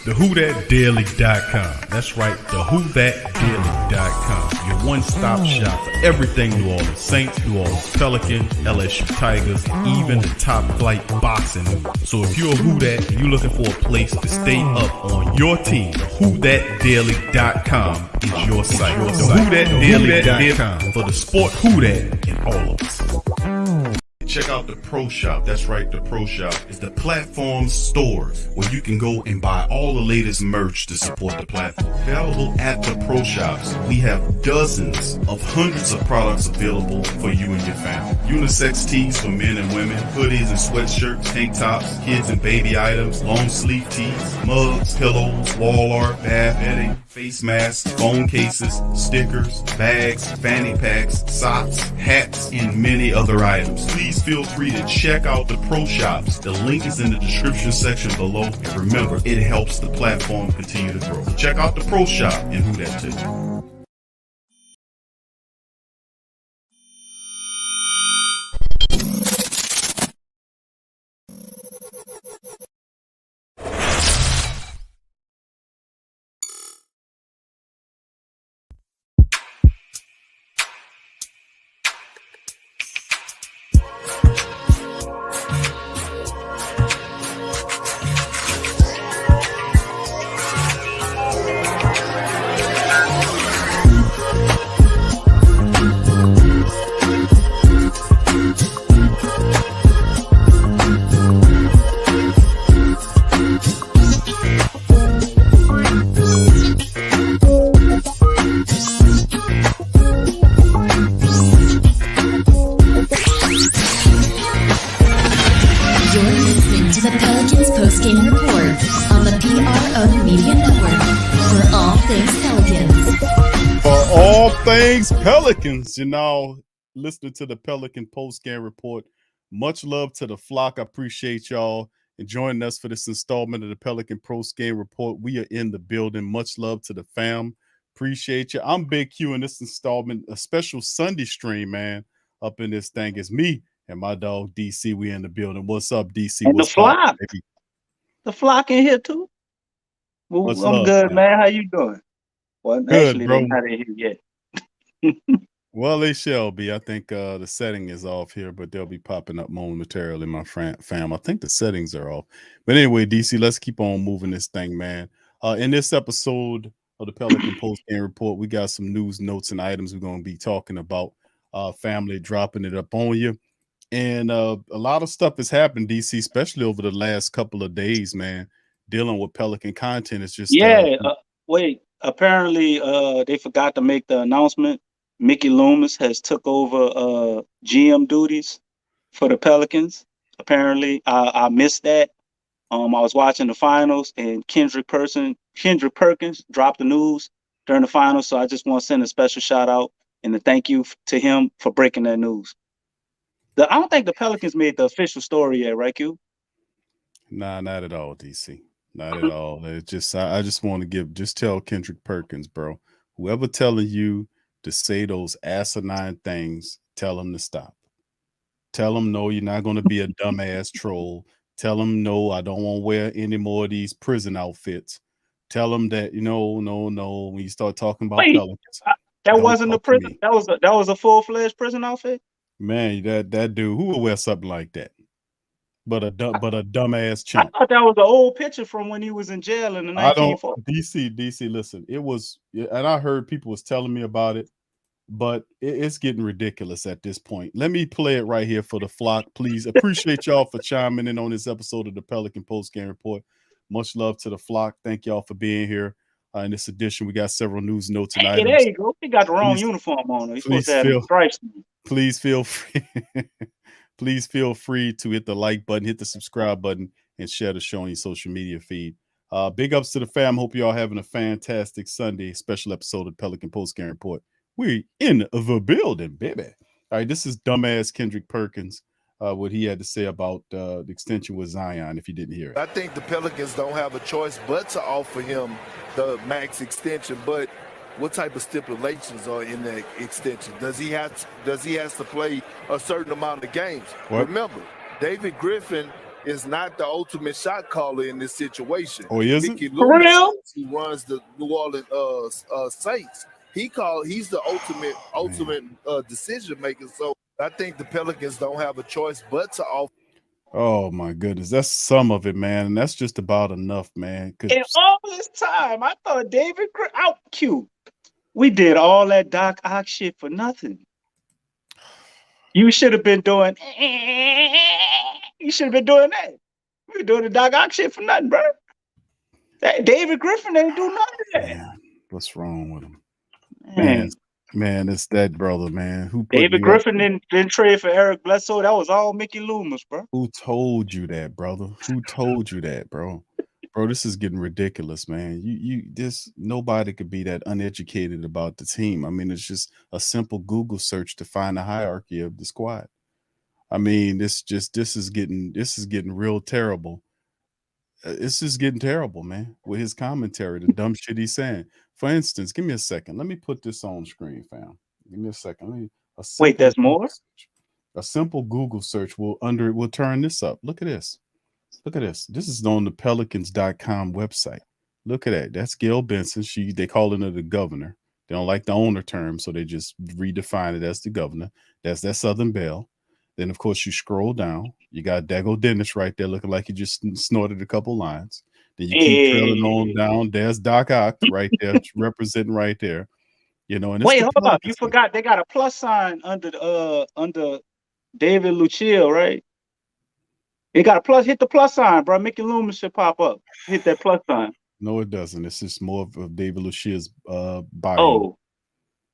TheWhoThatDaily.com. That's right, TheWhoThatDaily.com. Your one-stop shop for everything New Orleans Saints, New Orleans Pelicans, LSU Tigers, even the top flight boxing news. So if you're a Who That and you're looking for a place to stay up on your team, TheWhoThatDaily.com is your site. TheWhoThatDaily.com for the sport Who That in all of us. Check out the Pro Shop. That's right, the Pro Shop is the platform store where you can go and buy all the latest merch to support the platform. Available at the Pro Shops, we have dozens of hundreds of products available for you and your family. Unisex tees for men and women, hoodies and sweatshirts, tank tops, kids and baby items, long sleeve tees, mugs, pillows, wall art, bath bedding, face masks, phone cases, stickers, bags, fanny packs, socks, hats, and many other items. Please feel free to check out the Pro Shops. The link is in the description section below. And remember, it helps the platform continue to grow. So check out the Pro Shop and Who That too. Pelicans, you're now listening to the Pelican post-game report. Much love to the flock. I appreciate y'all and joining us for this installment of the Pelican post-game report. We are in the building. Much love to the fam. Appreciate you. I'm Big Q in this installment, a special Sunday stream, man. Up in this thing is me and my dog DC. We in the building. What's up, DC? And what's the flock. Up, baby? The flock in here too. Well, I'm good, man. How you doing? Well, good, actually, bro. They're not in here yet. Well, they shall be. I think the setting is off here, but they'll be popping up momentarily, my fam. I think the settings are off. But anyway, DC, let's keep on moving this thing, man. In this episode of the Pelican Post-Game Report, we got some news, notes, and items we're going to be talking about. Family dropping it up on you. And a lot of stuff has happened, DC, especially over the last couple of days, man. Dealing with Pelican content is just... wait. Apparently, they forgot to make the announcement. Mickey Loomis has took over GM duties for the Pelicans. Apparently, I missed that. I was watching the finals, and Kendrick Perkins dropped the news during the finals. So I just want to send a special shout out and a thank you to him for breaking that news. I don't think the Pelicans made the official story yet, right, Q? Nah, not at all, DC. Not at all. It's just I just want to tell Kendrick Perkins, bro. Whoever telling you to say those asinine things, tell him to stop. Tell him no, you're not going to be a dumbass troll. Tell him no, I don't want to wear any more of these prison outfits. Tell him that no. When you start talking about Pelicans, that wasn't a prison. That was a full-fledged prison outfit. Man, that dude, who would wear something like that? But a dumbass chump. I thought that was an old picture from when he was in jail in the 1940s. DC, listen, it was, and I heard people was telling me about it, but it's getting ridiculous at this point. Let me play it right here for the flock, please. Appreciate y'all for chiming in on this episode of the Pelican Post-Game Report. Much love to the flock. Thank y'all for being here. In this edition, we got several news, notes, and items. There you go. He got the wrong uniform on. He's supposed to have stripes. Please feel free. Please feel free to hit the like button, hit the subscribe button, and share the show on your social media feed. Big ups to the fam. Hope you all having a fantastic Sunday. Special episode of Pelican Post-Game Report. We in the building, baby. All right, this is dumbass Kendrick Perkins. What he had to say about the extension with Zion, if you didn't hear it. I think the Pelicans don't have a choice but to offer him the max extension. But what type of stipulations are in that extension? Does he have to play a certain amount of games? What? Remember, David Griffin is not the ultimate shot caller in this situation. Oh, he isn't? Mickey For Loomis, real? who runs the New Orleans Saints, he's the ultimate decision maker. So I think the Pelicans don't have a choice but to offer. Oh my goodness, that's some of it, man, and that's just about enough, man. In all this time, I thought David out cute. We did all that Doc Ock shit for nothing. You should have been doing. You should have been doing that. We were doing the Doc Ock shit for nothing, bro. That David Griffin ain't do none of that. Man, what's wrong with him, man? It's that brother, man. Who put David Griffin didn't trade for Eric Bledsoe. That was all Mickey Loomis, bro. Who told you that, brother? Who told you that, bro? Bro, this is getting ridiculous, man. Nobody could be that uneducated about the team. I mean, it's just a simple Google search to find the hierarchy of the squad. I mean, this is getting real terrible. This is getting terrible, man. With his commentary, the dumb shit he's saying. For instance, give me a second. Let me put this on screen, fam. Give me a second. Wait, there's more? A simple Google search will turn this up. Look at this. Look at this. This is on the Pelicans.com website. Look at that. That's Gail Benson. They calling her the governor. They don't like the owner term, so they just redefine it as the governor. That's that Southern Belle. Then, of course, you scroll down. You got Dago Dennis right there looking like he just snorted a couple lines. Then you keep trailing on down. There's Doc Ock right there, representing right there. You know, and wait, hold up. You forgot they got a plus sign under David Lucille, right? They got a plus. Hit the plus sign, bro. Mickey Loomis should pop up. Hit that plus sign. No, it doesn't. It's just more of David Lucille's Oh, bio.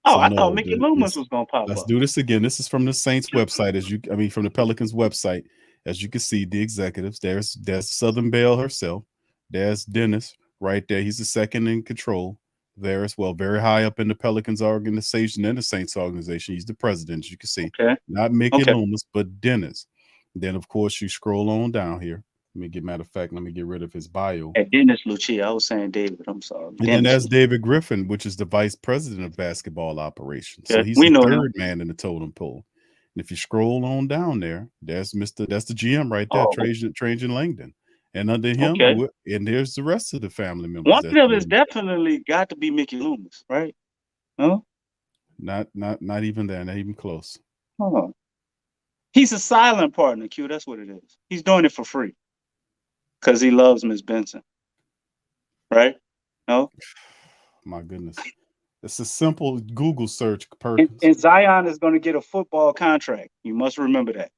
I thought Mickey Loomis was gonna pop up. Let's do this again. This is from the Saints website, from the Pelicans website. As you can see, the executives. There's Southern Belle herself. There's Dennis right there. He's the second in control there as well. Very high up in the Pelicans organization and the Saints organization. He's the president, as you can see. Okay. Not Mickey Loomis, but Dennis. Then, of course, you scroll on down here. Matter of fact, let me get rid of his bio. Dennis Lucci. I was saying David. I'm sorry. And then that's David Griffin, which is the vice president of basketball operations. So he's the third man in the totem pole. And if you scroll on down there, that's the GM right there, Trajan Langdon. And under him, and there's the rest of the family members. One of them is definitely got to be Mickey Loomis, right? Huh? Not even there, not even close. Oh. He's a silent partner, Q. That's what it is. He's doing it for free because he loves Miss Benson, right? No. My goodness, it's a simple Google search. And Zion is going to get a football contract. You must remember that.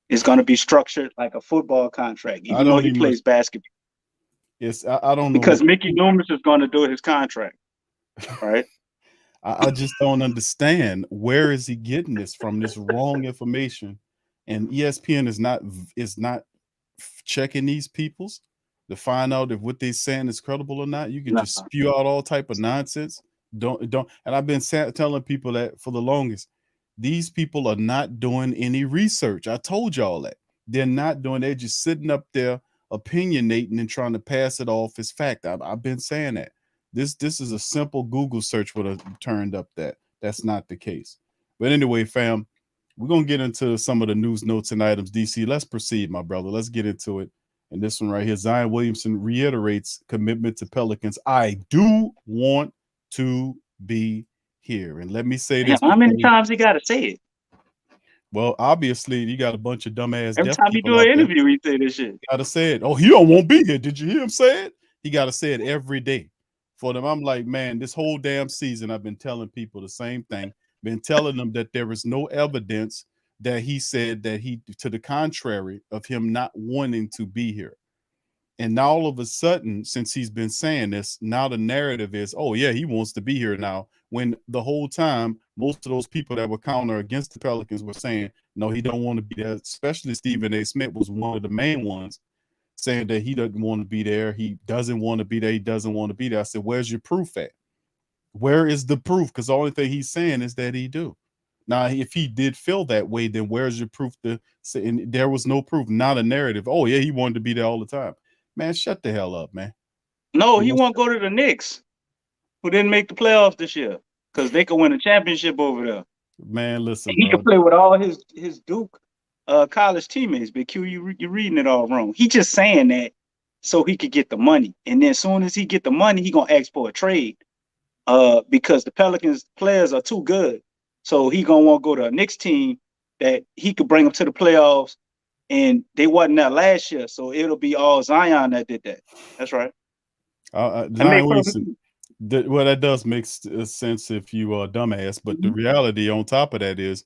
It's going to be structured like a football contract, even though he plays basketball. Yes, I don't know. Because Mickey Loomis is going to do his contract, right? I just don't understand where is he getting this from, this wrong information. And ESPN is not checking these peoples to find out if what they're saying is credible or not. You can just spew out all type of nonsense. Don't. And I've been telling people that for the longest. These people are not doing any research. I told y'all that. They're not doing. They're just sitting up there opinionating and trying to pass it off as fact. I've been saying that. This is a simple Google search would have turned up that. That's not the case. But anyway, fam, we're going to get into some of the news, notes, and items. DC, let's proceed, my brother. Let's get into it. And this one right here, Zion Williamson reiterates commitment to Pelicans. I do want to be here. And let me say this. How many times he got to say it? Well, obviously, you got a bunch of dumbass. Every time you do an interview, he say this shit. Got to say it. Oh, he don't want to be here. Did you hear him say it? He got to say it every day. For them, I'm like, man, this whole damn season, I've been telling people the same thing. Been telling them that there is no evidence that he said that to the contrary of him not wanting to be here. And now all of a sudden, since he's been saying this, now the narrative is, oh yeah, he wants to be here now. When the whole time, most of those people that were counter against the Pelicans were saying, no, he don't want to be there. Especially Stephen A. Smith was one of the main ones saying that he doesn't want to be there. He doesn't want to be there. He doesn't want to be there. I said, where's your proof at? Where is the proof? Because the only thing he's saying is that he do. Now, if he did feel that way, then where's your proof to say? And there was no proof, not a narrative. Oh, yeah, he wanted to be there all the time. Man, shut the hell up, man. No, he won't go to the Knicks, who didn't make the playoffs this year, because they could win a championship over there. Man, listen, he can play with all his Duke college teammates. But Q, you're reading it all wrong. He just saying that so he could get the money, and then as soon as he get the money, he gonna ask for a trade. Because the Pelicans players are too good, so he gonna want to go to a Knicks team that he could bring them to the playoffs, and they wasn't there last year, so it'll be all Zion that did that. That's right. Zion Williamson. Well, that does make sense if you are a dumbass, but the reality on top of that is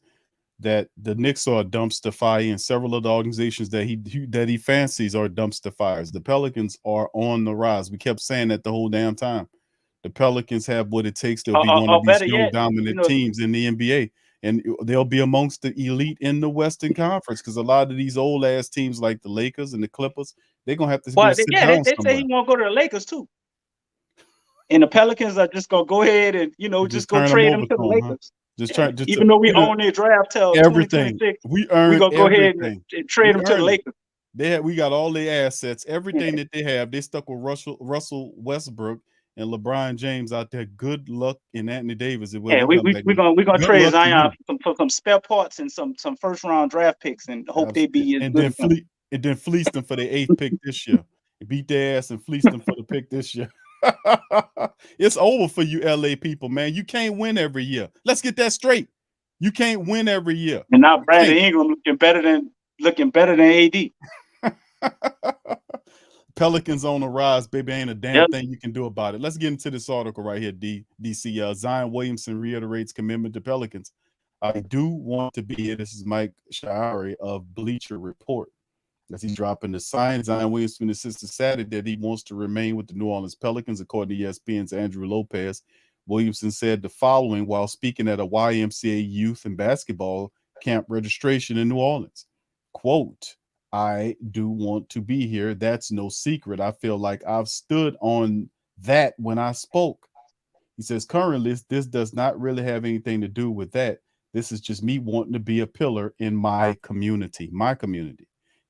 that the Knicks are a dumpster fire, and several of the organizations that he fancies are dumpster fires. The Pelicans are on the rise. We kept saying that the whole damn time. The Pelicans have what it takes to be one of these young dominant teams in the NBA, and they'll be amongst the elite in the Western Conference because a lot of these old ass teams like the Lakers and the Clippers, they're gonna have to sit down. They say he won't go to the Lakers too, and the Pelicans are just gonna go ahead and just go trade him to the Lakers. Even though we own their draft till 2026, we're gonna go ahead and trade them to the Lakers. We got all their assets, everything that they have. They stuck with Russell Westbrook and LeBron James out there. Good luck in Anthony Davis. We're gonna trade Zion for some spare parts and some first round draft picks and hope they be and then fleece them for the 8th pick this year. Beat their ass and fleece them for the pick this year. It's over for you LA people, man. You can't win every year. Let's get that straight. You can't win every year. And now Brandon Ingram looking better than AD. Pelicans on the rise, baby. Ain't a damn thing you can do about it. Let's get into this article right here, DC. Zion Williamson reiterates commitment to Pelicans. I do want to be here. This is Mike Sha'ari of Bleacher Report. As he's dropping the sign, Zion Williamson insisted Saturday that he wants to remain with the New Orleans Pelicans, according to ESPN's Andrew Lopez. Williamson said the following while speaking at a YMCA youth and basketball camp registration in New Orleans. Quote, I do want to be here. That's no secret. I feel like I've stood on that when I spoke. He says, currently, this does not really have anything to do with that. This is just me wanting to be a pillar in my community.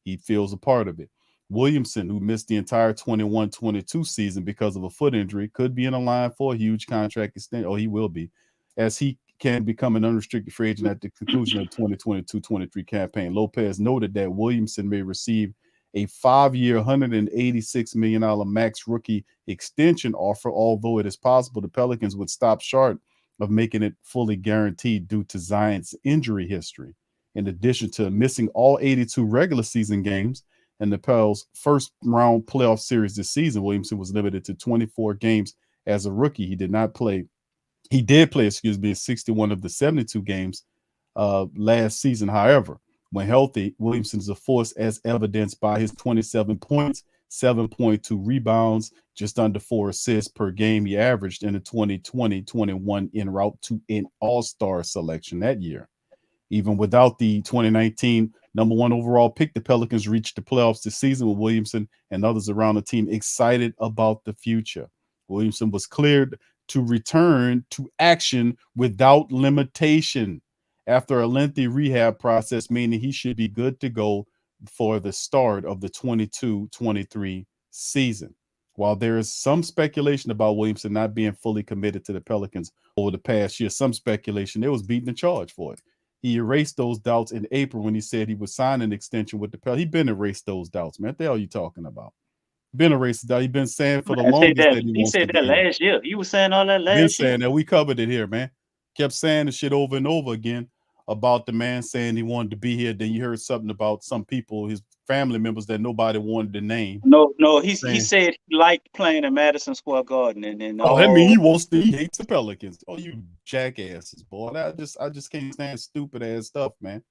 He feels a part of it. Williamson, who missed the entire 21-22 season because of a foot injury, could be in a line for a huge contract extension. Oh, he will be, as he can become an unrestricted free agent at the conclusion of the 2022-23 campaign. Lopez noted that Williamson may receive a 5-year, $186 million max rookie extension offer, although it is possible the Pelicans would stop short of making it fully guaranteed due to Zion's injury history. In addition to missing all 82 regular season games and the Pels' first round playoff series this season, Williamson was limited to 24 games as a rookie. He did play 61 of the 72 games last season. However, when healthy, Williamson is a force as evidenced by his 27 points, 7.2 rebounds, just under 4 assists per game he averaged in the 2020-21 en route to an all-star selection that year. Even without the 2019 number 1 overall pick, the Pelicans reached the playoffs this season with Williamson and others around the team excited about the future. Williamson was cleared to return to action without limitation after a lengthy rehab process, meaning he should be good to go for the start of the 22-23 season. While there is some speculation about Williamson not being fully committed to the Pelicans over the past year, some speculation, they was beating the charge for it. He erased those doubts in April when he said he would sign an extension with the Pelicans. He's been erased those doubts, man. What the hell are you talking about? Been erased. He's been saying for the longest that he wants to be here. Last year. He was saying all that last year. Been saying that. We covered it here, man. Kept saying the shit over and over again about the man saying he wanted to be here. Then you heard something about some people, his family members that nobody wanted to name. No, he said he liked playing in Madison Square Garden, and that means he hates the Pelicans. Oh, you jackasses, boy! I just can't stand stupid ass stuff, man.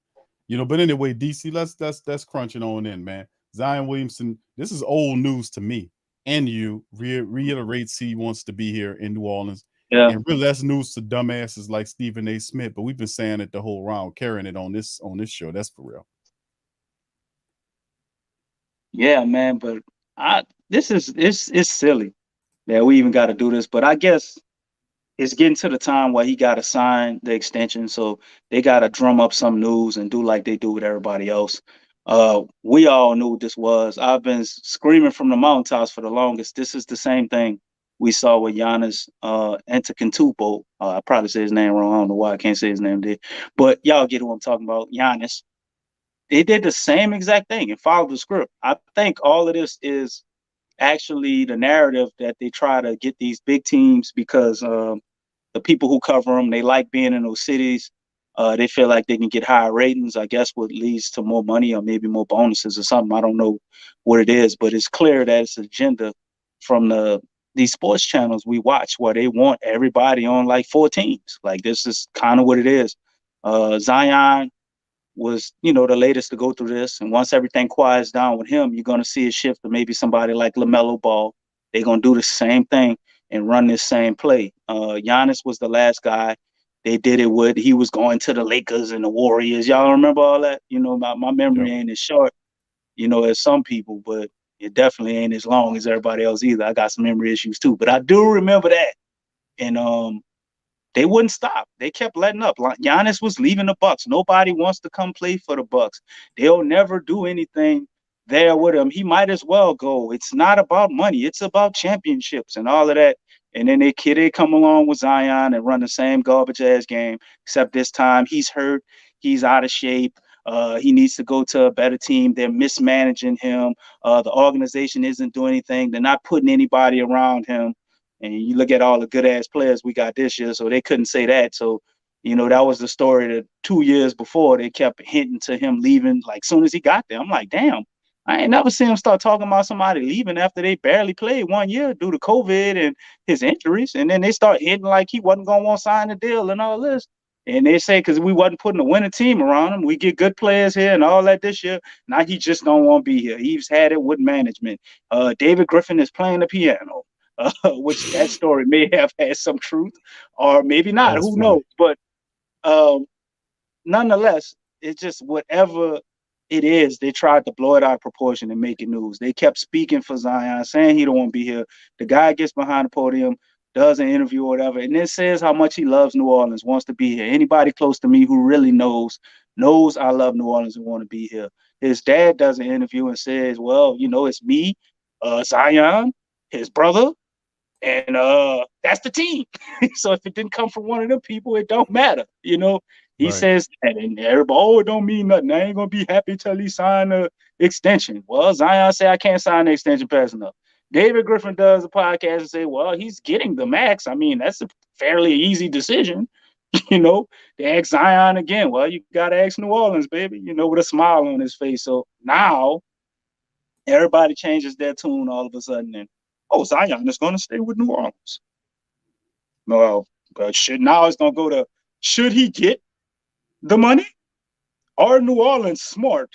But anyway, DC, let's crunching on in, man. Zion Williamson, this is old news to me, and you reiterates he wants to be here in New Orleans. Yeah, and really that's news to dumbasses like Stephen A. Smith, but we've been saying it the whole round, carrying it on this show. That's for real. Yeah, man, but it's silly that we even got to do this. But I guess it's getting to the time where he got to sign the extension, so they got to drum up some news and do like they do with everybody else. We all knew what this was. I've been screaming from the mountaintops for the longest. This is the same thing we saw with Giannis Antetokounmpo. I probably say his name wrong. I don't know why I can't say his name there, but y'all get who I'm talking about. Giannis. they did the same exact thing and followed the script. I think all of this is actually the narrative that they try to get these big teams because the people who cover them, they like being in those cities. They feel like they can get higher ratings, I guess, what leads to more money or maybe more bonuses or something. I don't know what it is, but it's clear that it's agenda from these sports channels we watch where they want everybody on like 4 teams. Like this is kind of what it is. Zion was, the latest to go through this. And once everything quiets down with him, you're going to see a shift to maybe somebody like LaMelo Ball. They're going to do the same thing and run this same play. Giannis was the last guy they did it with. He was going to the Lakers and the Warriors. Y'all remember all that? My memory ain't as short, as some people, but it definitely ain't as long as everybody else either. I got some memory issues too, but I do remember that. And they wouldn't stop. They kept letting up. Giannis was leaving the Bucks. Nobody wants to come play for the Bucks. They'll never do anything there with him. He might as well go. It's not about money. It's about championships and all of that. And then they come along with Zion and run the same garbage ass game, except this time he's hurt. He's out of shape. He needs to go to a better team. They're mismanaging him. The organization isn't doing anything. They're not putting anybody around him. And you look at all the good ass players we got this year, so they couldn't say that. So, that was the story that 2 years before they kept hinting to him leaving. Like soon as he got there, I'm like, damn, I ain't never seen him start talking about somebody leaving after they barely played 1 year due to COVID and his injuries. And then they start hinting like he wasn't going to want to sign the deal and all this. And they say because we wasn't putting a winning team around him, we get good players here and all that this year. Now he just don't want to be here. He's had it with management. David Griffin is playing the piano. Which that story may have had some truth or maybe not. Who knows? But nonetheless, it's just whatever it is, they tried to blow it out of proportion and make it news. They kept speaking for Zion, saying he don't want to be here. The guy gets behind the podium, does an interview or whatever, and then says how much he loves New Orleans, wants to be here. Anybody close to me who really knows I love New Orleans and want to be here. His dad does an interview and says, well, it's me, Zion, his brother, and that's the team. So if it didn't come from one of them people, it don't matter. He says that, and everybody, it don't mean nothing. I ain't gonna be happy till he sign the extension. Well, Zion say I can't sign the extension fast enough. David Griffin does a podcast and say, well, he's getting the max. I mean, that's a fairly easy decision. They ask Zion again. Well, you gotta ask New Orleans, baby. With a smile on his face. So now everybody changes their tune all of a sudden, and Zion is going to stay with New Orleans. Well, but now it's going to go to, should he get the money? Are New Orleans smart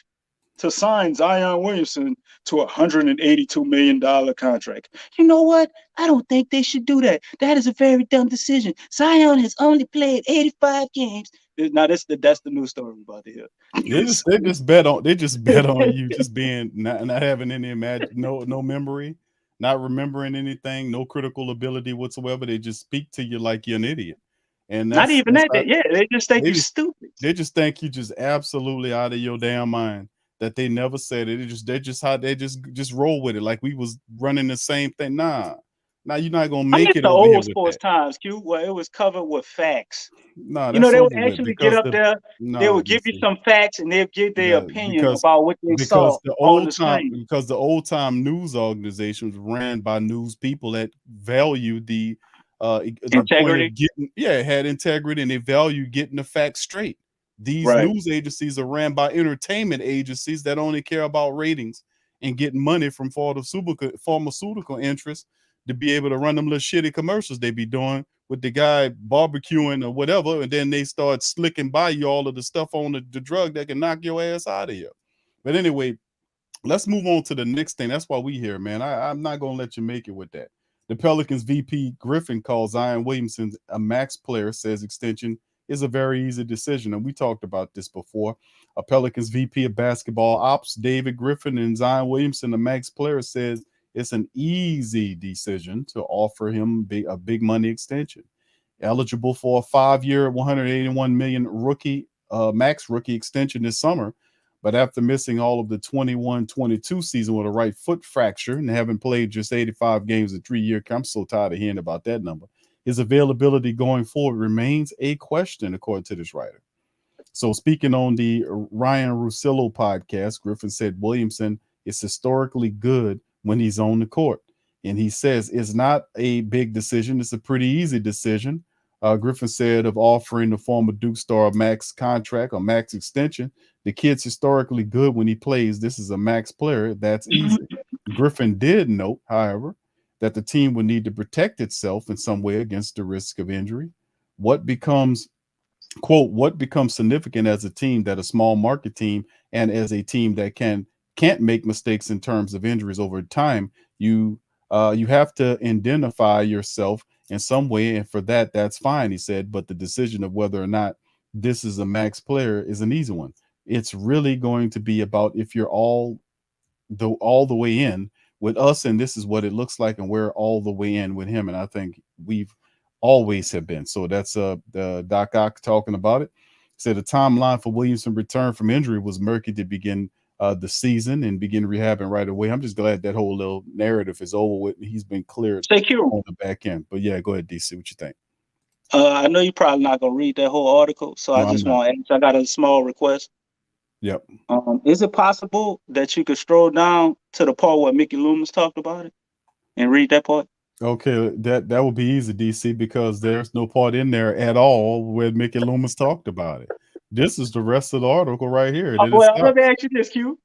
to sign Zion Williamson to a $182 million contract? You know what? I don't think they should do that. That is a very dumb decision. Zion has only played 85 games. Now that's the new story we're about to hear. They just bet on you just being not having any no memory, not remembering anything, no critical ability whatsoever. They just speak to you like you're an idiot. And not even that. They just think you're stupid. They just think you just absolutely out of your damn mind. That they never said it. They just roll with it like we was running the same thing. Nah, you're not gonna make it. The old sports times, Q, where it was covered with facts. No, they would actually get up there. They would give you some facts, and they'd give their opinion about what they saw on the screen. Because the old time news organizations ran by news people that valued the integrity. Had integrity, and they value getting the facts straight. These news agencies are ran by entertainment agencies that only care about ratings and getting money from pharmaceutical interests to be able to run them little shitty commercials they be doing with the guy barbecuing or whatever, and then they start slicking by you all of the stuff on the drug that can knock your ass out of here. But anyway, let's move on to the next thing. That's why we here, man. I'm not going to let you make it with that. The Pelicans VP Griffin calls Zion Williamson a max player, says extension is a very easy decision. And we talked about this before. A Pelicans VP of basketball ops, David Griffin, and Zion Williamson, a max player, says it's an easy decision to offer him a big money extension. Eligible for a 5-year, $181 million max rookie extension this summer. But after missing all of the 21-22 season with a right foot fracture and having played just 85 games in 3 years, I'm so tired of hearing about that number. His availability going forward remains a question, according to this writer. So speaking on the Ryan Russillo podcast, Griffin said Williamson is historically good when he's on the court. And he says it's not a big decision. It's a pretty easy decision. Griffin said of offering the former Duke star a max contract or max extension, the kid's historically good when he plays. This is a max player. That's easy. Griffin did note, however, that the team would need to protect itself in some way against the risk of injury. What becomes, quote, what becomes significant as a team that a small market team and as a team that can't make mistakes in terms of injuries over time, you have to identify yourself in some way, and for that, that's fine, he said. But the decision of whether or not this is a max player is an easy one. It's really going to be about if you're all the way in with us, and this is what it looks like, and we're all the way in with him. And I think we've always have been. So that's the Doc Ock talking about it. Said the timeline for Williamson return from injury was murky to begin the season and begin rehabbing right away. I'm just glad that whole little narrative is over with. He's been cleared on the back end. But yeah, go ahead, DC. What you think? I know you're probably not gonna read that whole article, so I just want to ask. I got a small request. Yep. Is it possible that you could scroll down to the part where Mickey Loomis talked about it and read that part? Okay, that would be easy, DC, because there's no part in there at all where Mickey Loomis talked about it. This is the rest of the article right here. Well, let me ask you this, Q.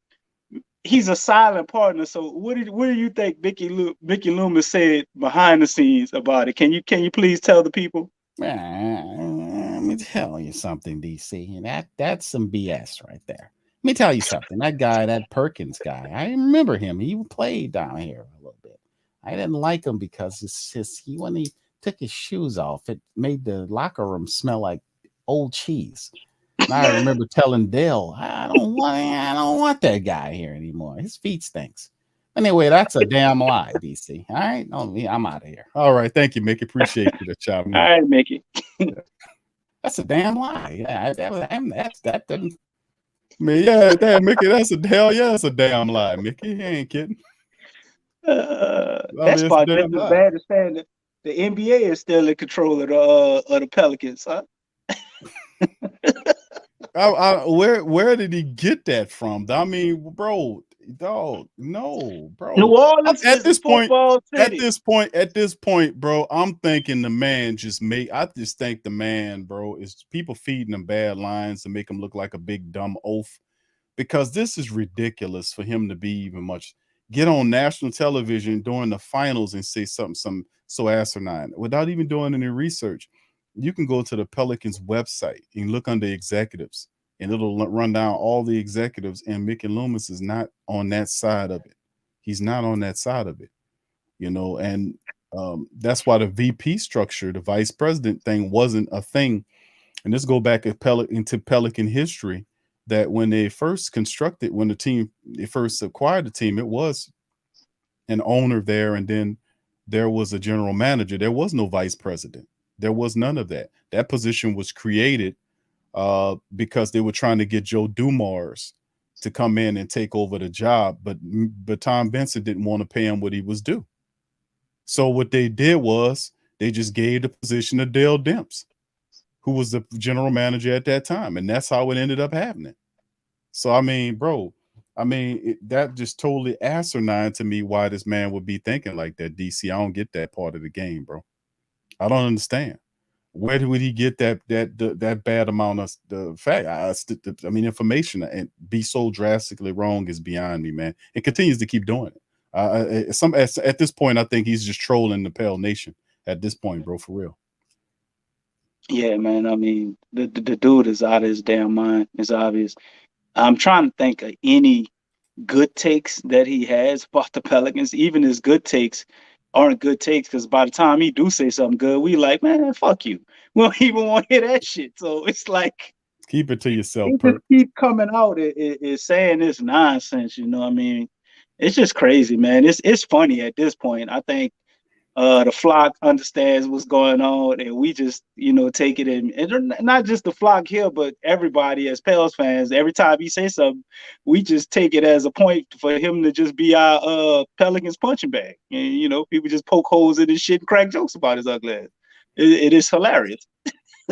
He's a silent partner, so what do you think Mickey Loomis said behind the scenes about it? Can you please tell the people? Let me tell you something, DC. That's some BS right there. Let me tell you something. That guy, that Perkins guy, I remember him. He played down here a little bit. I didn't like him because when he took his shoes off, it made the locker room smell like old cheese. And I remember telling Dale, I don't want that guy here anymore. His feet stinks. Anyway, that's a damn lie, DC. All right, I'm out of here. All right, thank you, Mickey. Appreciate you, child. All right, Mickey. That's a damn lie. Yeah, that didn't. Damn, Mickey, that's a damn lie, Mickey. You ain't kidding. That's probably just as bad as saying that the NBA is still in control of the Pelicans, huh? Where did he get that from? I mean, bro, dog, no, bro. New Orleans at this point, city. bro, I'm thinking the man I just think the man, bro, is people feeding him bad lines to make him look like a big dumb oaf, because this is ridiculous for him to be even much get on national television during the finals and say something so asinine without even doing any research. You can go to the Pelicans website and look under executives, and it'll run down all the executives, and Mickey Loomis is not on that side of it. He's not on that side of it, and that's why the VP structure, the vice president thing, wasn't a thing. And this go back into Pelican history, that when they first they first acquired the team, it was an owner there, and then there was a general manager. There was no vice president. There was none of that. That position was created because they were trying to get Joe Dumars to come in and take over the job, but Tom Benson didn't want to pay him what he was due. So what they did was they just gave the position to Dale Demps, who was the general manager at that time, and that's how it ended up happening. So I mean, bro, that just totally asinine to me why this man would be thinking like that. DC, I don't get that part of the game, bro. I don't understand. Where would he get that bad amount of the fact? Information and be so drastically wrong is beyond me, man. It continues to keep doing it. At this point, I think he's just trolling the Pale Nation at this point, bro, for real. Yeah, man. I mean, the dude is out of his damn mind. It's obvious. I'm trying to think of any good takes that he has about the Pelicans. Even his good takes aren't good takes, because by the time he do say something good, we like, man, fuck you. We don't even want to hear that shit. So it's like, keep it to yourself. He just keep coming out and saying this nonsense. You know what I mean? It's just crazy, man. It's funny at this point. I think the flock understands what's going on, and we just, take it in. And not just the flock here, but everybody as Pels fans. Every time he says something, we just take it as a point for him to just be our Pelicans punching bag. And people just poke holes in his shit and crack jokes about his ugly ass. It is hilarious.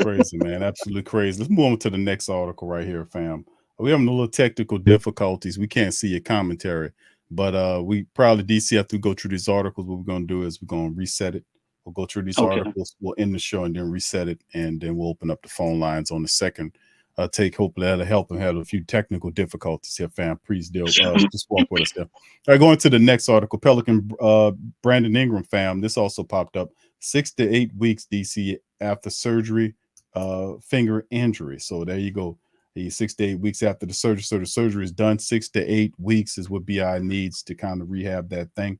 Crazy, man. Absolutely crazy. Let's move on to the next article right here, fam. We're having a little technical difficulties. We can't see your commentary, but we probably DC have to go through these articles. What we're gonna do is we're gonna reset it. We'll go through these Okay. articles, we'll end the show and then reset it, and then we'll open up the phone lines on the second take. Hopefully that'll help them have a few technical difficulties here, fam. Please just walk with us there. All right, going to the next article. Pelican Brandon Ingram, fam. This also popped up. 6 to 8 weeks, DC, after surgery, finger injury. So there you go. He's 6 to 8 weeks after the surgery. So the surgery is done. 6 to 8 weeks is what BI needs to kind of rehab that thing.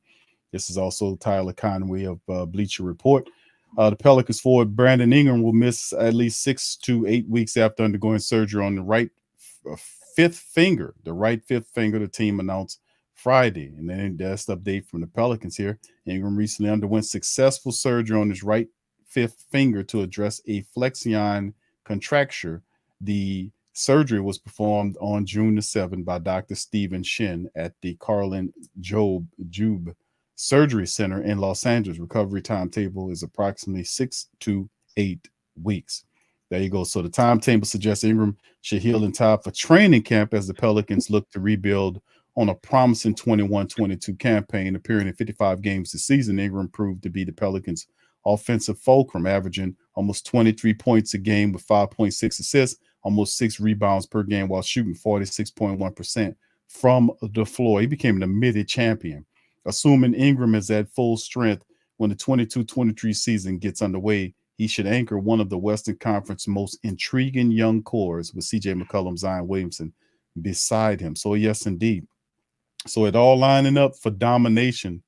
This is also Tyler Conway of Bleacher Report. The Pelicans forward Brandon Ingram will miss at least 6 to 8 weeks after undergoing surgery on the right fifth finger. The right fifth finger, the team announced Friday. And then that's the update from the Pelicans here. Ingram recently underwent successful surgery on his right fifth finger to address a flexion contracture. The surgery was performed on June the 7th by Dr. Stephen Shin at the Carlin Jube Surgery Center in Los Angeles. Recovery timetable is approximately 6 to 8 weeks. There you go. So the timetable suggests Ingram should heal in time for training camp as the Pelicans look to rebuild on a promising 21-22 campaign. Appearing in 55 games this season, Ingram proved to be the Pelicans' offensive fulcrum, averaging almost 23 points a game with 5.6 assists, almost 6 rebounds per game, while shooting 46.1% from the floor. He became the mid champion. Assuming Ingram is at full strength when the 22-23 season gets underway, he should anchor one of the Western Conference most intriguing young cores with CJ McCollum, Zion Williamson beside him. So yes, indeed. So it all lining up for domination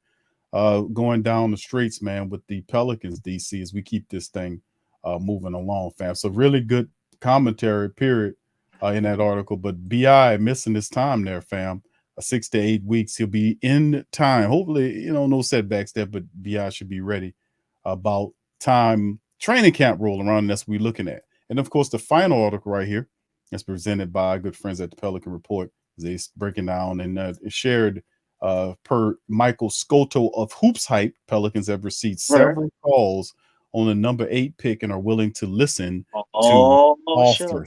going down the streets, man, with the Pelicans, DC, as we keep this thing moving along, fam. So really good commentary, period, in that article. But BI missing his time there, fam. 6 to 8 weeks. He'll be in time. Hopefully, no setbacks there, but BI should be ready about time training camp roll around, and that's what we're looking at. And of course, the final article right here is presented by our good friends at the Pelican Report. They're breaking down and shared per Michael Scotto of Hoops Hype. Pelicans have received several calls on the number 8 pick and are willing to listen to offers. Sure.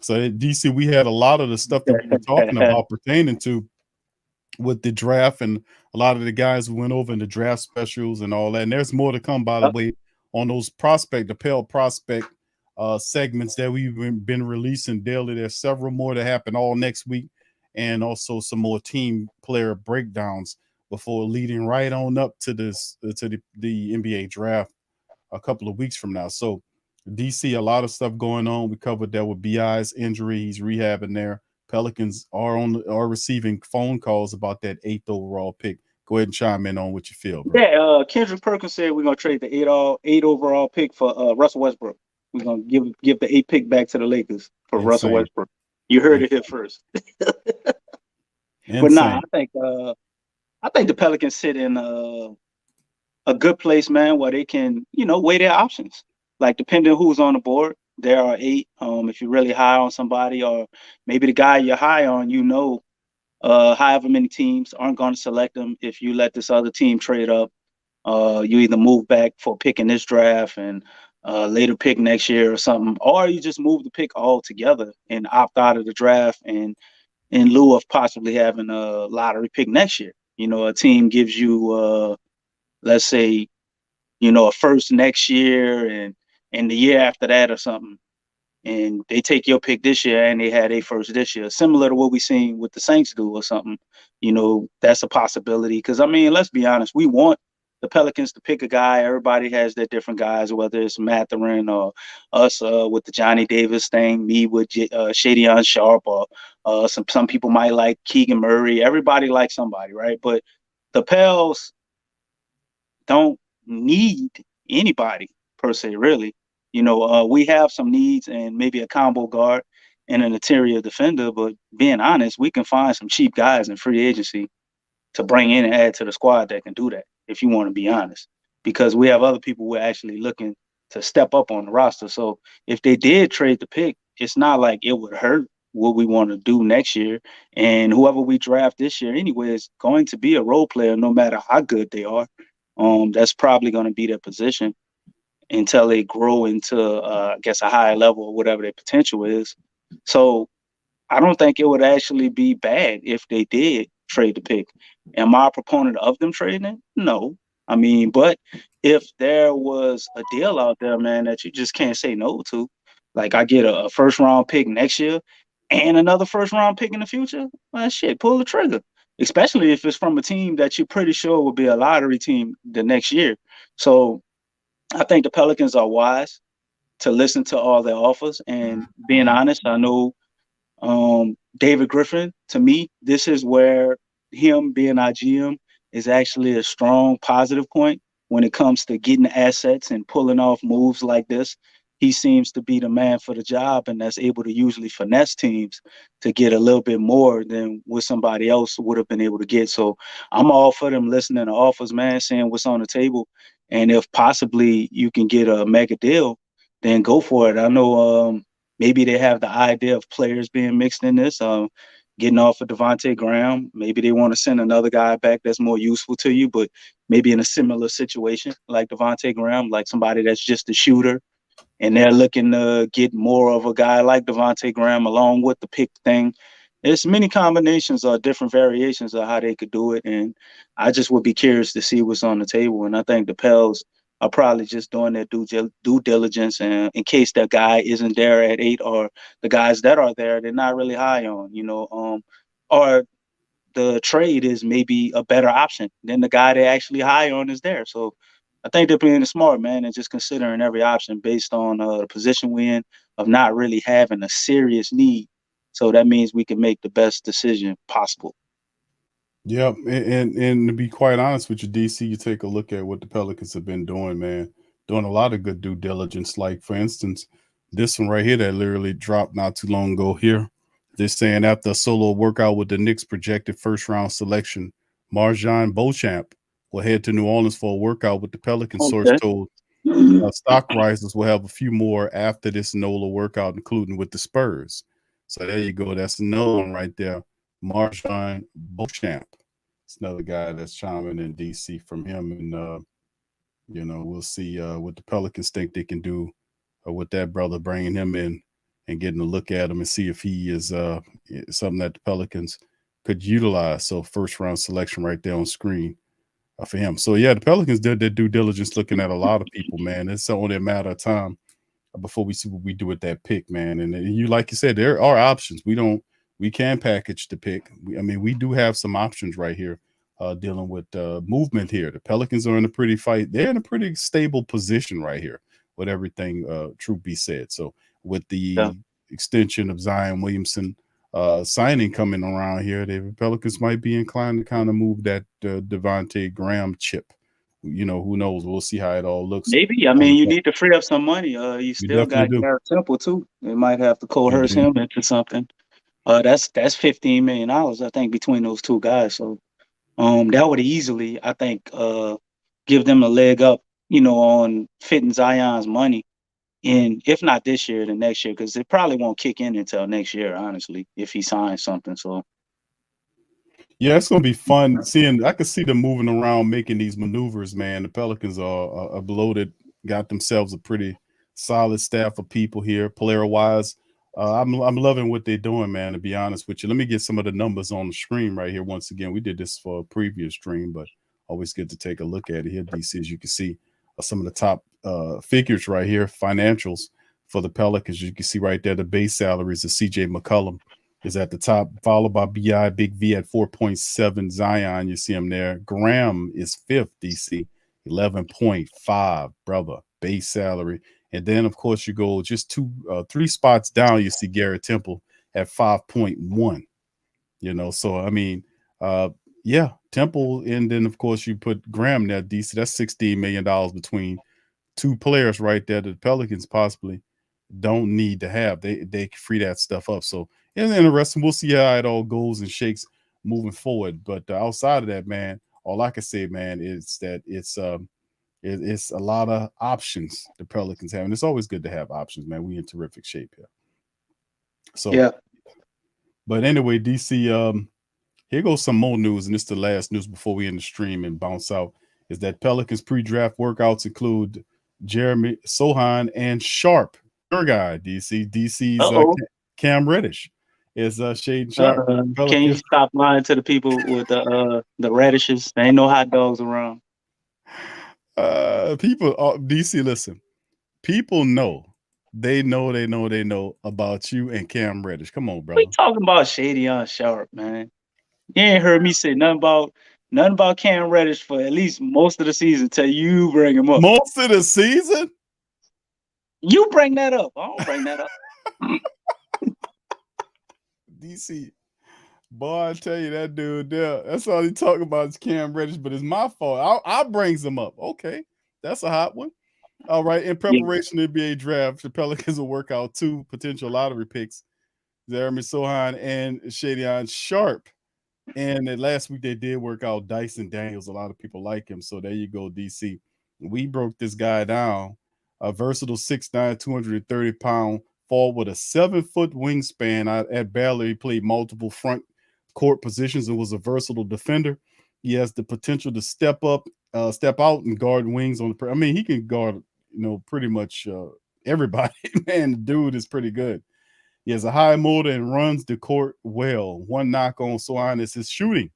So at DC, we had a lot of the stuff that we were talking about pertaining to with the draft, and a lot of the guys who went over in the draft specials and all that. And there's more to come, by the way, on those the Pale prospect segments that we've been releasing daily. There's several more to happen all next week, and also some more team player breakdowns before leading right on up to the NBA draft a couple of weeks from now. So DC, a lot of stuff going on. We covered that with BI's injury. He's rehabbing there. Pelicans are receiving phone calls about that 8th overall pick. Go ahead and chime in on what you feel, bro. Yeah, Kendrick Perkins said we're gonna trade the 8 overall pick for Russell Westbrook. We're gonna give the 8 pick back to the Lakers for Russell Westbrook. You heard it here first. But nah, I think the Pelicans sit in a good place, man, where they can, weigh their options. Like depending who's on the board. There are 8. If you're really high on somebody, or maybe the guy you're high on, however many teams aren't going to select them. If you let this other team trade up, you either move back for picking this draft and later pick next year or something, or you just move the pick altogether and opt out of the draft, and in lieu of possibly having a lottery pick next year. A team gives you, let's say, a first next year and the year after that or something, and they take your pick this year and they had a first this year, similar to what we seen with the Saints do or something. That's a possibility. Because let's be honest, we want the Pelicans to pick a guy. Everybody has their different guys, whether it's Mathurin or us with the Johnny Davis thing, me with Shadion Sharp, or some people might like Keegan Murray. Everybody likes somebody, right? But the Pels don't need anybody per se, really. We have some needs and maybe a combo guard and an interior defender, but being honest, we can find some cheap guys in free agency to bring in and add to the squad that can do that, if you want to be honest, because we have other people who are actually looking to step up on the roster. So if they did trade the pick, it's not like it would hurt what we want to do next year. And whoever we draft this year anyway is going to be a role player, no matter how good they are. That's probably going to be their position. until they grow into, I guess, a higher level or whatever their potential is. So I don't think it would actually be bad if they did trade the pick. Am I a proponent of them trading it? No. I mean, but if there was a deal out there, man, that you just can't say no to, like I get a first round pick next year and another first round pick in the future, well, shit, pull the trigger. Especially if it's from a team that you're pretty sure will be a lottery team the next year. So I think the Pelicans are wise to listen to all their offers. And being honest, I know David Griffin, to me, this is where him being our GM is actually a strong positive point when it comes to getting assets and pulling off moves like this. He seems to be the man for the job, and that's able to usually finesse teams to get a little bit more than what somebody else would have been able to get. So I'm all for them listening to offers, man, seeing what's on the table. And if possibly you can get a mega deal, then go for it. I know maybe they have the idea of players being mixed in this, getting off of Devontae Graham. Maybe they want to send another guy back that's more useful to you, but maybe in a similar situation like Devontae Graham, like somebody that's just a shooter, and they're looking to get more of a guy like Devontae Graham along with the pick thing. There's many combinations or different variations of how they could do it, and I just would be curious to see what's on the table. And I think the Pels are probably just doing their due diligence, and in case that guy isn't there at 8, or the guys that are there, they're not really high on, or the trade is maybe a better option than the guy they actually high on is there. So I think they're being smart, man, and just considering every option based on the position we're in of not really having a serious need. So that means we can make the best decision possible. Yep, and to be quite honest with you, DC, you take a look at what the Pelicans have been doing, man. Doing a lot of good due diligence. Like, for instance, this one right here that literally dropped not too long ago here. They're saying after a solo workout with the Knicks' projected first-round selection, Marjan Beauchamp will head to New Orleans for a workout with the Pelicans. Source told stock rises will have a few more after this NOLA workout, including with the Spurs. So there you go. That's another one right there. Marjan Beauchamp. It's another guy that's chiming in DC from him. And, we'll see what the Pelicans think they can do with that brother, bringing him in and getting a look at him and see if he is something that the Pelicans could utilize. So first round selection right there on screen for him. So, yeah, the Pelicans did their due diligence looking at a lot of people, man. It's only a matter of time before we see what we do with that pick, man. And you, like you said, there are options. We can package the pick. We do have some options right here dealing with movement here. The Pelicans are in a pretty fight. They're in a pretty stable position right here with everything, truth be said. So with the extension of Zion Williamson signing coming around here, the Pelicans might be inclined to kind of move that Devontae Graham chip. Who knows? We'll see how it all looks. Maybe. You need to free up some money. You still got Garrett Temple too. They might have to coerce him into something. That's $15 million, I think, between those two guys. So that would easily, I think, give them a leg up, on fitting Zion's money. And if not this year, then next year, because it probably won't kick in until next year, honestly, if he signs something. So yeah, it's gonna be fun seeing. I can see them moving around, making these maneuvers, man. The Pelicans are bloated, got themselves a pretty solid staff of people here, player wise. I'm loving what they're doing, man. To be honest with you, let me get some of the numbers on the screen right here. Once again, we did this for a previous stream, but always good to take a look at it here. DC, as you can see, some of the top figures right here, financials for the Pelicans. You can see right there the base salaries of CJ McCollum is at the top, followed by BI Big V at 4.7. Zion, you see him there. Graham is fifth, DC, 11.5, brother, base salary. And then, of course, you go just 3 spots down, you see Garrett Temple at 5.1. So, Temple, and then, of course, you put Graham there, DC. That's $16 million between 2 players right there that the Pelicans possibly don't need to have. They free that stuff up. So it's interesting. We'll see how it all goes and shakes moving forward. But outside of that, man, all I can say, man, is that it's a lot of options the Pelicans have. And it's always good to have options, man. We in terrific shape here. So, yeah. But anyway, DC, here goes some more news, and it's the last news before we end the stream and bounce out, is that Pelicans pre-draft workouts include Jeremy Sohan and Sharp. Your guy, DC. DC's Uh-oh. Cam Reddish is shading Sharp. Can you stop lying to the people with the radishes? There ain't no hot dogs around. People, DC, listen. People know. They know about you and Cam Reddish. Come on, brother. We talking about Shady Sharp, man. You ain't heard me say nothing about Cam Reddish for at least most of the season till you bring him up. Most of the season? You bring that up. I don't bring that up. DC, boy, I tell you, that dude there, that's all he talking about is Cam Reddish, but it's my fault. I brings him up. Okay, that's a hot one. All right, in preparation to NBA draft, the Pelicans will work out 2 potential lottery picks, Jeremy Sohan and Shadian Sharp. And last week they did work out Dyson Daniels. A lot of people like him. So there you go, DC. We broke this guy down. A versatile 6'9", 230-pound forward with a 7-foot wingspan. At Baylor, he played multiple front court positions and was a versatile defender. He has the potential to step out and guard wings on the. I mean, he can guard, pretty much everybody. Man, the dude is pretty good. He has a high motor and runs the court well. One knock on Sohan is his shooting.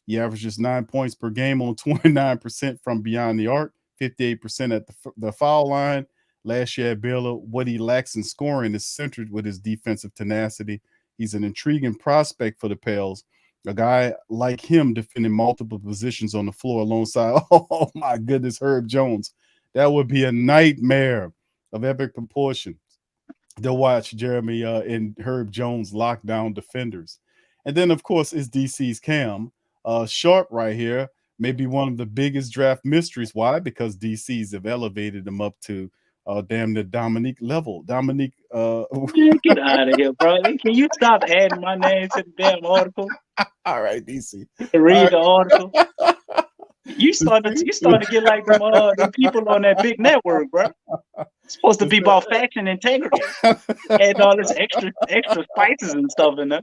He averages 9 points per game on 29% from beyond the arc, 58% at the foul line. Last year at Baylor, what he lacks in scoring is centered with his defensive tenacity. He's an intriguing prospect for the Pels. A guy like him defending multiple positions on the floor alongside, oh my goodness, Herb Jones. That would be a nightmare of epic proportions to watch Jeremy and Herb Jones lock down defenders. And then, of course, is DC's Cam Sharp right here. Maybe one of the biggest draft mysteries. Why? Because DC's have elevated him up to damn the Dominique level. Dominique. Get out of here, bro. Can you stop adding my name to the damn article? All right, DC. Read the article. You started to get like the people on that big network, bro. It's supposed to be about fashion integrity. Add all this extra spices and stuff in there.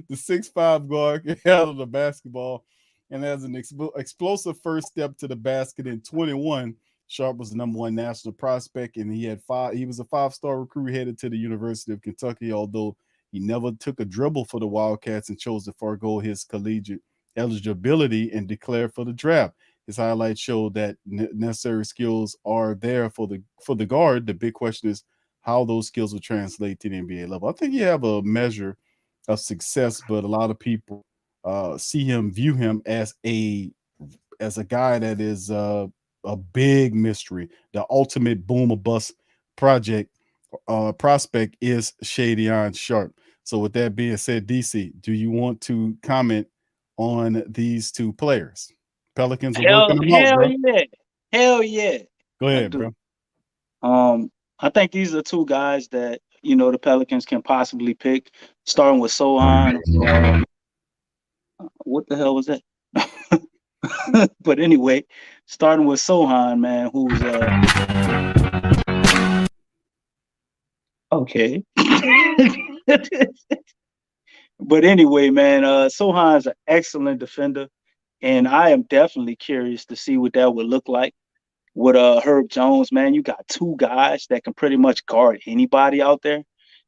The 6'5" guard can handle the basketball and has an explosive first step to the basket in 21. Sharp was the #1 national prospect, and he was a 5-star recruit headed to the University of Kentucky, although he never took a dribble for the Wildcats and chose to forego his collegiate eligibility and declare for the draft. His highlights show that necessary skills are there for the guard. The big question is how those skills will translate to the NBA level. I think you have a measure of success, but a lot of people view him as a guy that is a big mystery. The ultimate boom or bust prospect is Shadian Sharp. So with that being said, DC, do you want to comment on these 2 players? Pelicans are working them out, bro. Hell yeah. Go ahead, bro. I think these are 2 guys that, the Pelicans can possibly pick, starting with Sohan. What the hell was that? But anyway, starting with Sohan, man, who's okay. But anyway, man, Sohan's an excellent defender. And I am definitely curious to see what that would look like with Herb Jones, man. You got 2 guys that can pretty much guard anybody out there,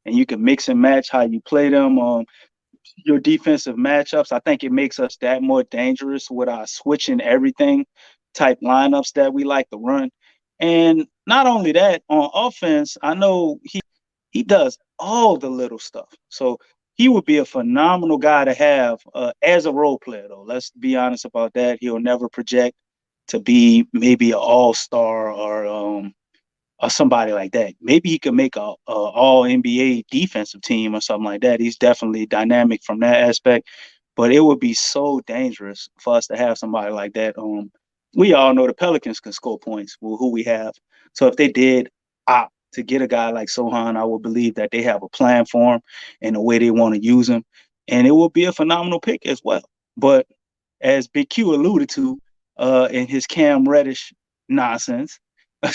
and you can mix and match how you play them. Your defensive matchups, I think it makes us that more dangerous with our switching everything type lineups that we like to run. And not only that, on offense, I know he does all the little stuff. So he would be a phenomenal guy to have as a role player, though. Let's be honest about that. He'll never project to be maybe an all-star or somebody like that. Maybe he could make a all NBA defensive team or something like that. He's definitely dynamic from that aspect, but it would be so dangerous for us to have somebody like that. We all know the Pelicans can score points with who we have. So if they did opt to get a guy like Sohan, I would believe that they have a plan for him and the way they want to use him. And it would be a phenomenal pick as well. But as Big Q alluded to in his Cam Reddish nonsense,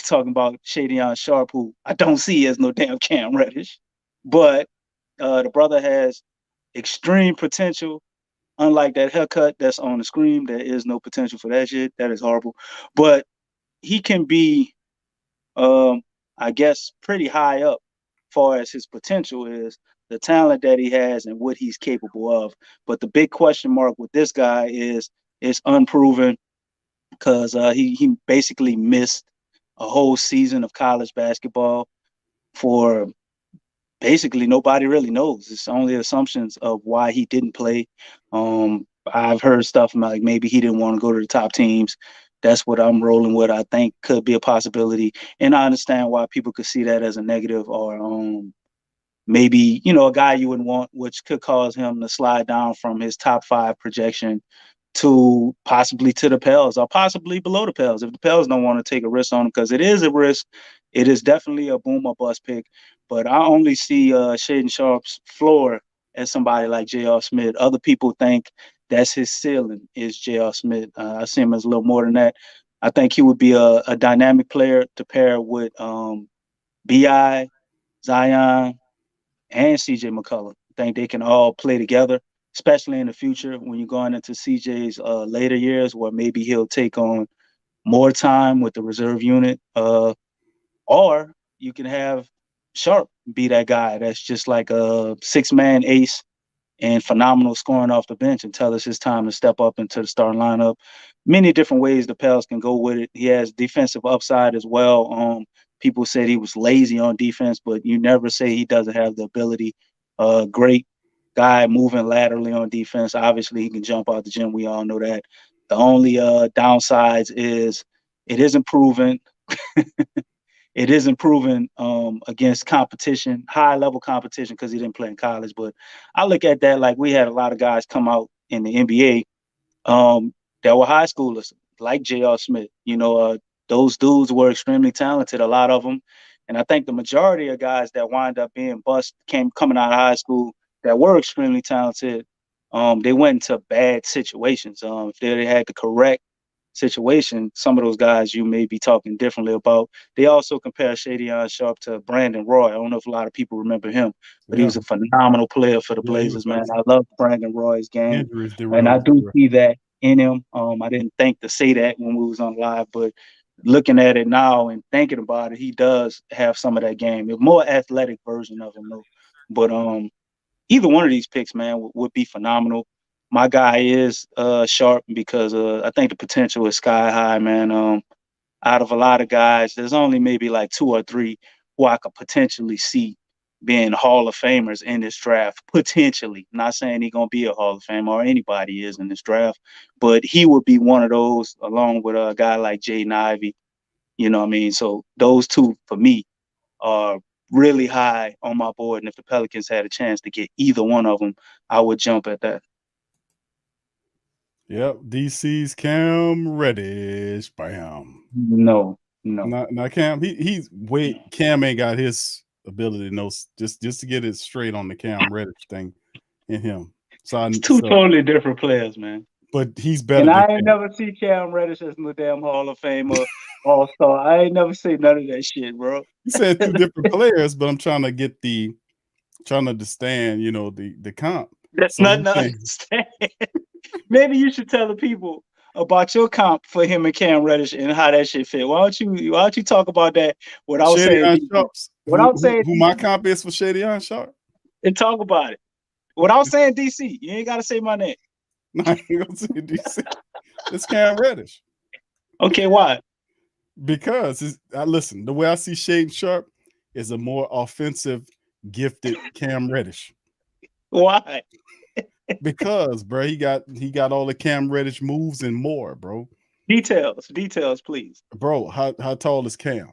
talking about Shadian Sharp, who I don't see as no damn Cam Reddish, but the brother has extreme potential. Unlike that haircut that's on the screen, there is no potential for that shit. That is horrible. But he can be I guess, pretty high up far as his potential is, the talent that he has and what he's capable of. But the big question mark with this guy is it's unproven because he basically missed a whole season of college basketball for basically nobody really knows. It's only assumptions of why he didn't play. I've heard stuff like maybe he didn't want to go to the top teams. That's what I'm rolling with. I think could be a possibility, and I understand why people could see that as a negative, or maybe a guy you wouldn't want, which could cause him to slide down from his top 5 projection to possibly to the Pels or possibly below the Pels if the Pels don't want to take a risk on him, because it is a risk. It is definitely a boom or bust pick, but I only see Shaden Sharp's floor as somebody like J.R. Smith. Other people think that's his ceiling is J.R. Smith. I see him as a little more than that. I think he would be a dynamic player to pair with B.I., Zion, and C.J. McCollum. I think they can all play together, especially in the future when you're going into CJ's later years, where maybe he'll take on more time with the reserve unit. Or you can have Sharp be that guy that's just like a 6-man ace and phenomenal scoring off the bench until it's his time to step up into the starting lineup. Many different ways the Pels can go with it. He has defensive upside as well. People said he was lazy on defense, but you never say he doesn't have the ability. Great guy moving laterally on defense. Obviously, he can jump out the gym. We all know that. The only downsides is it isn't proven. It isn't proven against competition, high-level competition, because he didn't play in college. But I look at that like we had a lot of guys come out in the NBA that were high schoolers, like J.R. Smith. Those dudes were extremely talented, a lot of them. And I think the majority of guys that wind up being bust coming out of high school that were extremely talented, they went into bad situations. If they had the correct situation, some of those guys you may be talking differently about. They also compare Shadion Sharp to Brandon Roy. I don't know if a lot of people remember him, but he was a phenomenal player for the Blazers, man. I love Brandon Roy's game, and I do see that in him. I didn't think to say that when we was on live, but looking at it now and thinking about it, he does have some of that game. A more athletic version of him, though. But either one of these picks, man, would be phenomenal. My guy is Sharp because I think the potential is sky high, man. Out of a lot of guys, there's only maybe like 2 or 3 who I could potentially see being Hall of Famers in this draft. Potentially. Not saying he's going to be a Hall of Famer or anybody is in this draft, but he would be one of those along with a guy like Jaden Ivey. You know what I mean? So those two, for me, are really high on my board. And if the Pelicans had a chance to get either one of them, I would jump at that. Yep, DC's Cam Reddish. Bam. No. Not Cam. Cam ain't got his ability to know just to get it straight on the Cam Reddish thing in him. So it's two totally different players, man. But he's better. And I ain't never see Cam Reddish as no damn Hall of Fame or All-Star. I ain't never seen none of that shit, bro. You said 2 different players, but I'm trying to understand, the comp. That's nothing to understand. Maybe you should tell the people about your comp for him and Cam Reddish and how that shit fit. Why don't you talk about that without saying who my comp is for Shadion Sharp? And talk about it. Without saying DC. You ain't gotta say my name. No, I ain't gonna say DC. It's Cam Reddish. Okay, why? Because listen, the way I see Shaden Sharp is a more offensive, gifted Cam Reddish. Why? Because, bro, he got all the Cam Reddish moves and more, bro. Details, please. Bro, how tall is Cam?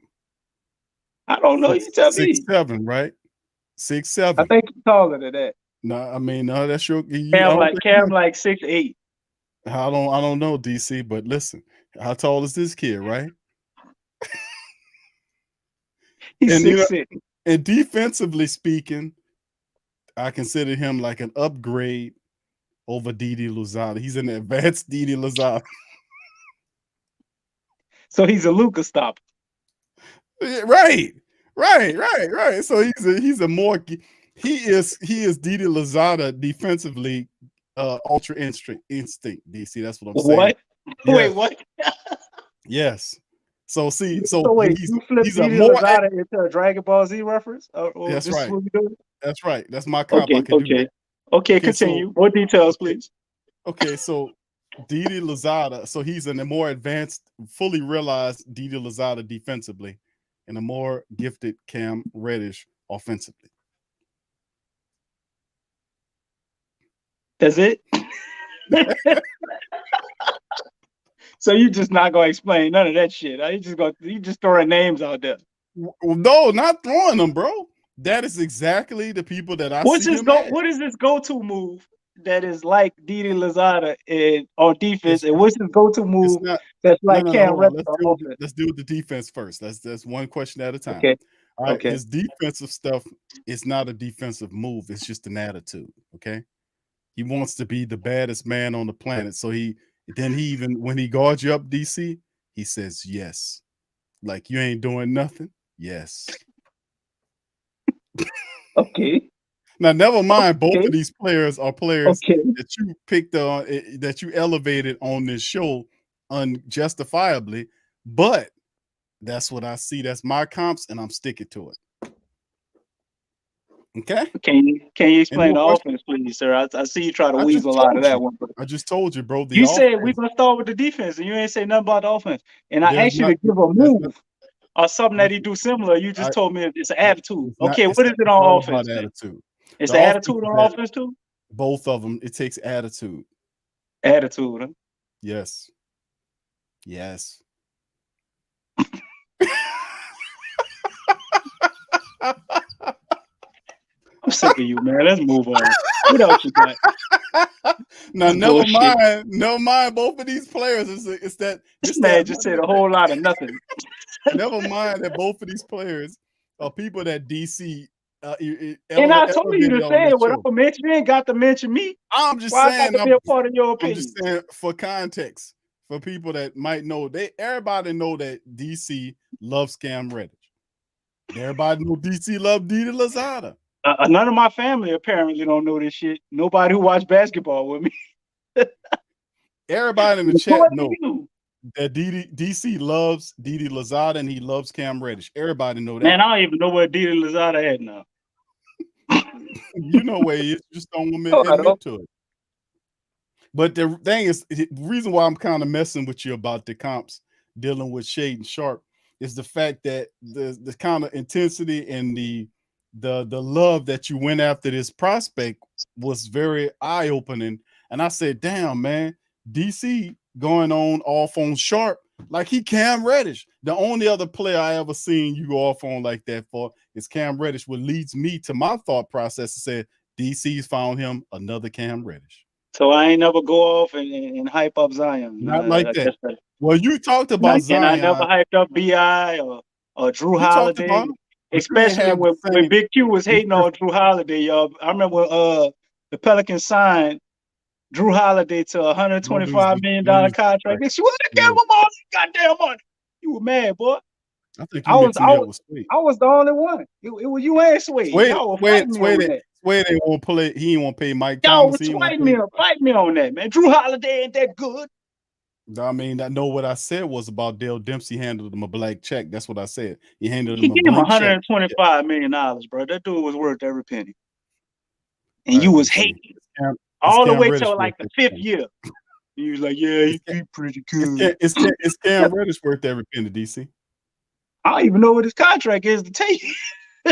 I don't know. You tell me. 6'7", right? 6'7". I think he's taller than that. No, I mean, no, that's your Cam like 6'8". I don't know, DC, but listen, how tall is this kid, right? He's 6'6". And defensively speaking, I consider him like an upgrade over Didi Louzada. He's an advanced Didi Louzada. So he's a Luka stopper. Right. So he's a more he is Didi Louzada defensively, ultra instinct, DC. That's what I'm saying. What? Yes. Wait, what? Yes. So So wait, you flip he's a Didi more Lozada into a Dragon Ball Z reference? Or that's this is right. what you're doing? That's right. That's my comp. I Okay, can do okay. that. Okay, Okay, so- continue. More details, okay. please. Okay, so Didi Lozada, so he's in a more advanced, fully realized Didi Lozada defensively, and a more gifted Cam Reddish offensively. That's it? So you just not gonna explain none of that shit. You just throwing names out there. No, not throwing them, bro. That is exactly the people that I see him as. What is this go-to move that is like Didi Lozada on defense? And what's his go-to move that's like Cam Reddish on offense? Let's deal with the defense first. That's one question at a time. Okay. All right. Okay. His defensive stuff is not a defensive move. It's just an attitude. Okay. He wants to be the baddest man on the planet. So he even when he guards you up, DC, he says yes. Like you ain't doing nothing. Yes. Okay. Now, never mind. Both of these players are players Okay. that you picked on, that you elevated on this show unjustifiably. But that's what I see. That's my comps, and I'm sticking to it. Okay. Can you explain the offense, please, sir? I see you try to weasel out of that one. I just told you, bro. You said we're gonna start with the defense, and you ain't say nothing about the offense. And I asked you to give a move or something that he do similar. You just told me it's an attitude. Okay, what is it on offense? Attitude. It's the attitude on offense too. Both of them. It takes attitude. Attitude. Huh? Yes. Yes. I'm sick of you, man. Let's move on. What else you got? Now, never mind. Both of these players, it's that this man just said a whole lot of nothing. Never mind that both of these players are people that DC. And I told you to say it without mention. You ain't got to mention me. I'm just saying. I got to be a part of your opinion. I'm just saying for context, for people that might know, everybody know that DC loves Cam Reddish. Everybody know DC love Didi Lozada. None of my family apparently don't know this shit. Nobody who watch basketball with me. Everybody in the chat know that DC loves Didi Lozada and he loves Cam Reddish. Everybody know that. Man, I don't even know where Didi Lozada at now. You know where he is. You just don't want to admit to it. But the thing is, the reason why I'm kind of messing with you about the comps dealing with Shaedon Sharpe is the fact that the kind of intensity and the love that you went after this prospect was very eye-opening. And I said, damn, man, DC going off on Sharpe like he Cam Reddish. The only other player I ever seen you go off on like that for is Cam Reddish, what leads me to my thought process to say DC's found him another Cam Reddish. So I ain't never go off and hype up Zion. Not like that. Well, you talked about Zion. And I never hyped up BI or Drew Holiday. Especially when Big Q was hating on Drew Holiday, y'all. I remember the Pelicans signed Drew Holiday to a $125 million contract. They said, "What the hell, all this goddamn money?" You were mad, boy. I think I was the only one. It was you and Sway. Sway ain't want to play. He ain't want to pay Mike Thomas. Fight me on that, man. Drew Holiday ain't that good. I mean, I know what I said was about Dale Dempsey handled him a blank check. That's what I said. He handled him a blank check. He gave him $125 million, bro. That dude was worth every penny. And you was hating all the way till like the 5th year. He was like, yeah, he's pretty good. It's Cam Reddish worth every penny, DC. I don't even know what his contract is to take.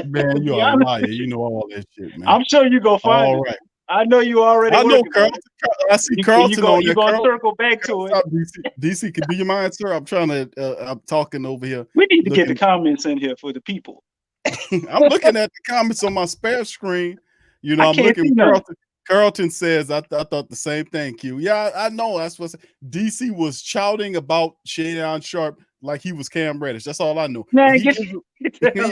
Man, you are a liar. You know all that shit, man. I'm sure you go find it. Right. I know you already. I know Carlton. I see Carlton on there. You're going to circle back to it. DC, do you mind, sir? I'm trying to, I'm talking over here. We need to get the comments in here for the people. I'm looking at the comments on my spare screen. You know, I'm looking. Carlton says, I thought the same thing, Q. Yeah, I know. That's what DC was shouting about Shaedon Sharpe like he was Cam Reddish. That's all I know. Man,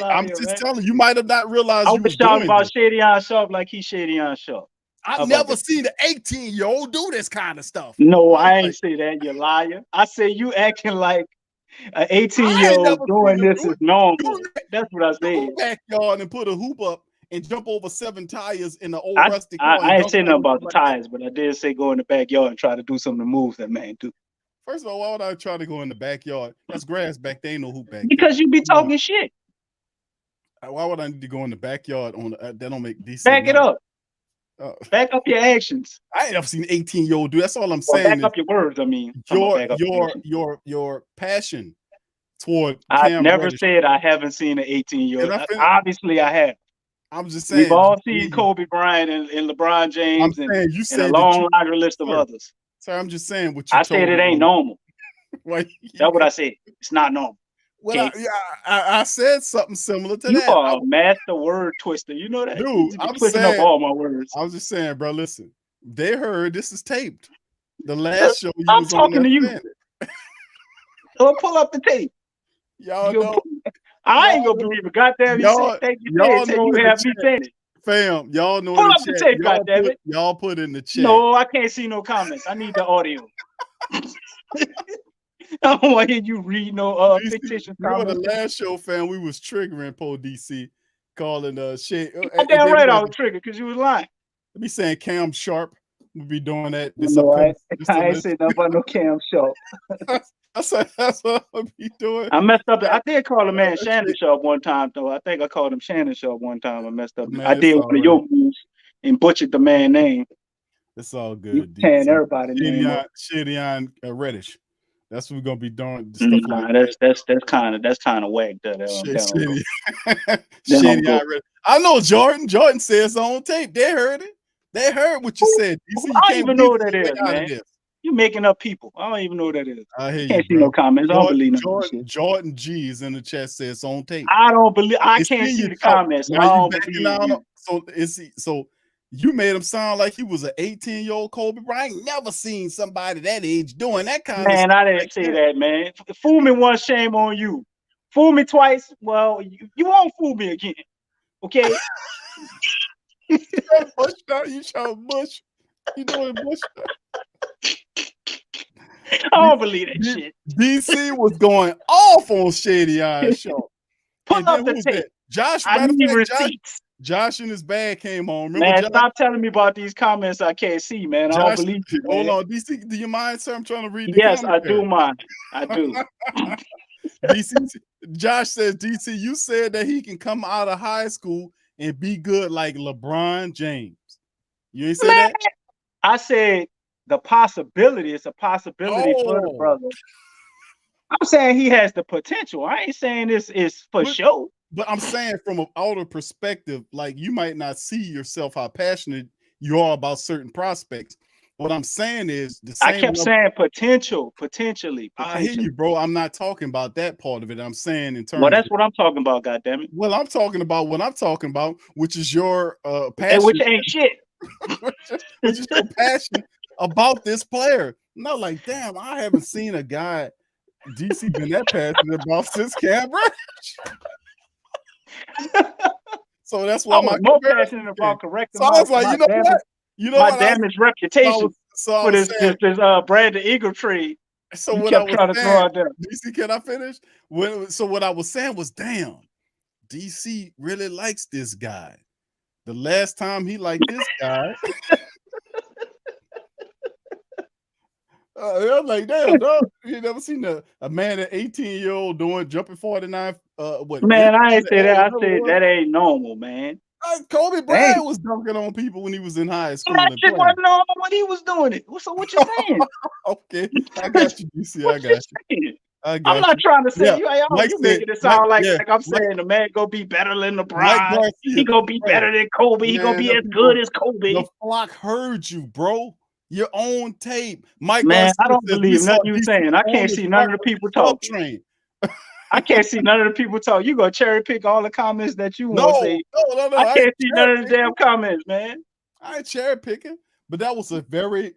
I'm just telling you, you might have not realized. I was shouting about Shaedon Sharpe like he's Shaedon Sharpe. I've never seen an 18-year-old do this kind of stuff. No, I ain't say that, you liar. I say you acting like an 18-year-old doing this is normal. That's what I said. Go backyard and put a hoop up and jump over 7 tires in the old rusty car. I ain't saying nothing about the tires, but I did say go in the backyard and try to do some of the moves that man do. First of all, why would I try to go in the backyard? That's grass back there. Ain't no hoop back there. Because you be talking shit. Why would I need to go in the backyard on that? Don't make DC. Back it up. Back up your actions. I ain't never seen 18-year-old do. That's all I'm Or saying. back up your words. I mean, your passion toward. I've never said I haven't seen an 18-year-old. Obviously, I have. I'm just saying. We've all seen Kobe Bryant and LeBron James and a long laundry list of others. So I'm just saying what I said it ain't normal. That's what I said. It's not normal. Well, I said something similar to that. You are a master word twister. You know that? Dude, I'm twisting up all my words. I was just saying, bro, listen. They heard this is taped. The last show you I'm was talking on to you. So pull up the tape. Y'all know. I ain't gonna believe it. Goddamn, you said you have me saying it. Fam, y'all know. Pull up the tape, goddammit. Y'all put in the chat. No, I can't see no comments. I need the audio. I don't want to hear you read no fictitious comments. Remember the last show, fam, we was triggering Poe DC, calling shit. Damn right I was triggered because you was lying. Let me saying Cam Sharp. We'll be doing that. No, I ain't saying nothing about no Cam Sharp. That's what I'll be doing. I messed up. I did call a man Shannon Sharp one time, though. I think I called him Shannon Sharp one time. I messed up. Man, I did one of your moves and butchered the man's name. It's all good. And everybody name. Shady Reddish. That's what we're gonna be doing. Stuff like that's kind of whack. I know Jordan. Jordan says on tape. They heard it. They heard what you said. I don't even know what that is, man. You're making up people. I don't even know what that is. I hear you. Can't see no comments. I don't believe Jordan G is in the chat says on tape. I don't believe. I can't see the comments. So you made him sound like he was an 18-year-old Kobe Bryant. I ain't never seen somebody that age doing that kind of stuff. Man, I didn't say that, man. Fool me once, shame on you. Fool me twice, well, you won't fool me again. Okay? You trying to bush. You doing bush. I don't believe that shit. DC was going off on Shady Eyes Show. Pull up the tape. Josh in his bag came on. Remember, man, stop telling me about these comments I can't see, man. I don't believe you. Hold on, DC, do you mind, sir? I'm trying to read the Yes, I do mind. I do. DC, Josh says, DC, you said that he can come out of high school and be good like LeBron James. You ain't say that? I said the possibility. It's a possibility for the brother. I'm saying he has the potential. I ain't saying this is for sure. But I'm saying from an outer perspective, like you might not see yourself how passionate you are about certain prospects. What I'm saying is I kept saying potentially. I hear you, bro. I'm not talking about that part of it. I'm saying in terms. Well, that's what I'm talking about. Goddammit. Well, I'm talking about what I'm talking about, which is your passion. Which ain't shit. Which is your passion about this player. Not like, damn, I haven't seen a guy DC been that passionate about since Cam Reddish. So that's why I'm more passionate about correcting. So I was like, you know what? Damaged reputation for this Brandon Ingram trade. So what I was saying, DC, can I finish? So what I was saying was, damn, DC really likes this guy. The last time he liked this guy, I'm like, damn, dog, you never seen a man at 18-year-old jumping 49. Man, I ain't say that. I said that ain't normal, man. Kobe Bryant was dunking on people when he was in high school. That shit wasn't normal when he was doing it. So what you saying? Okay, I got you, DC. I got you. I'm not trying to say you making it sound like I'm saying the man go be better than LeBron. He gonna be better than Kobe. He gonna be as good as Kobe. The flock heard you, bro. Your own tape, Mike. Man, I don't believe nothing you saying. I can't see none of the people talking. I can't see none of the people talk. You gonna cherry pick all the comments that you want to say. No. I can't see none of the damn comments, man. I ain't cherry picking, but that was a very,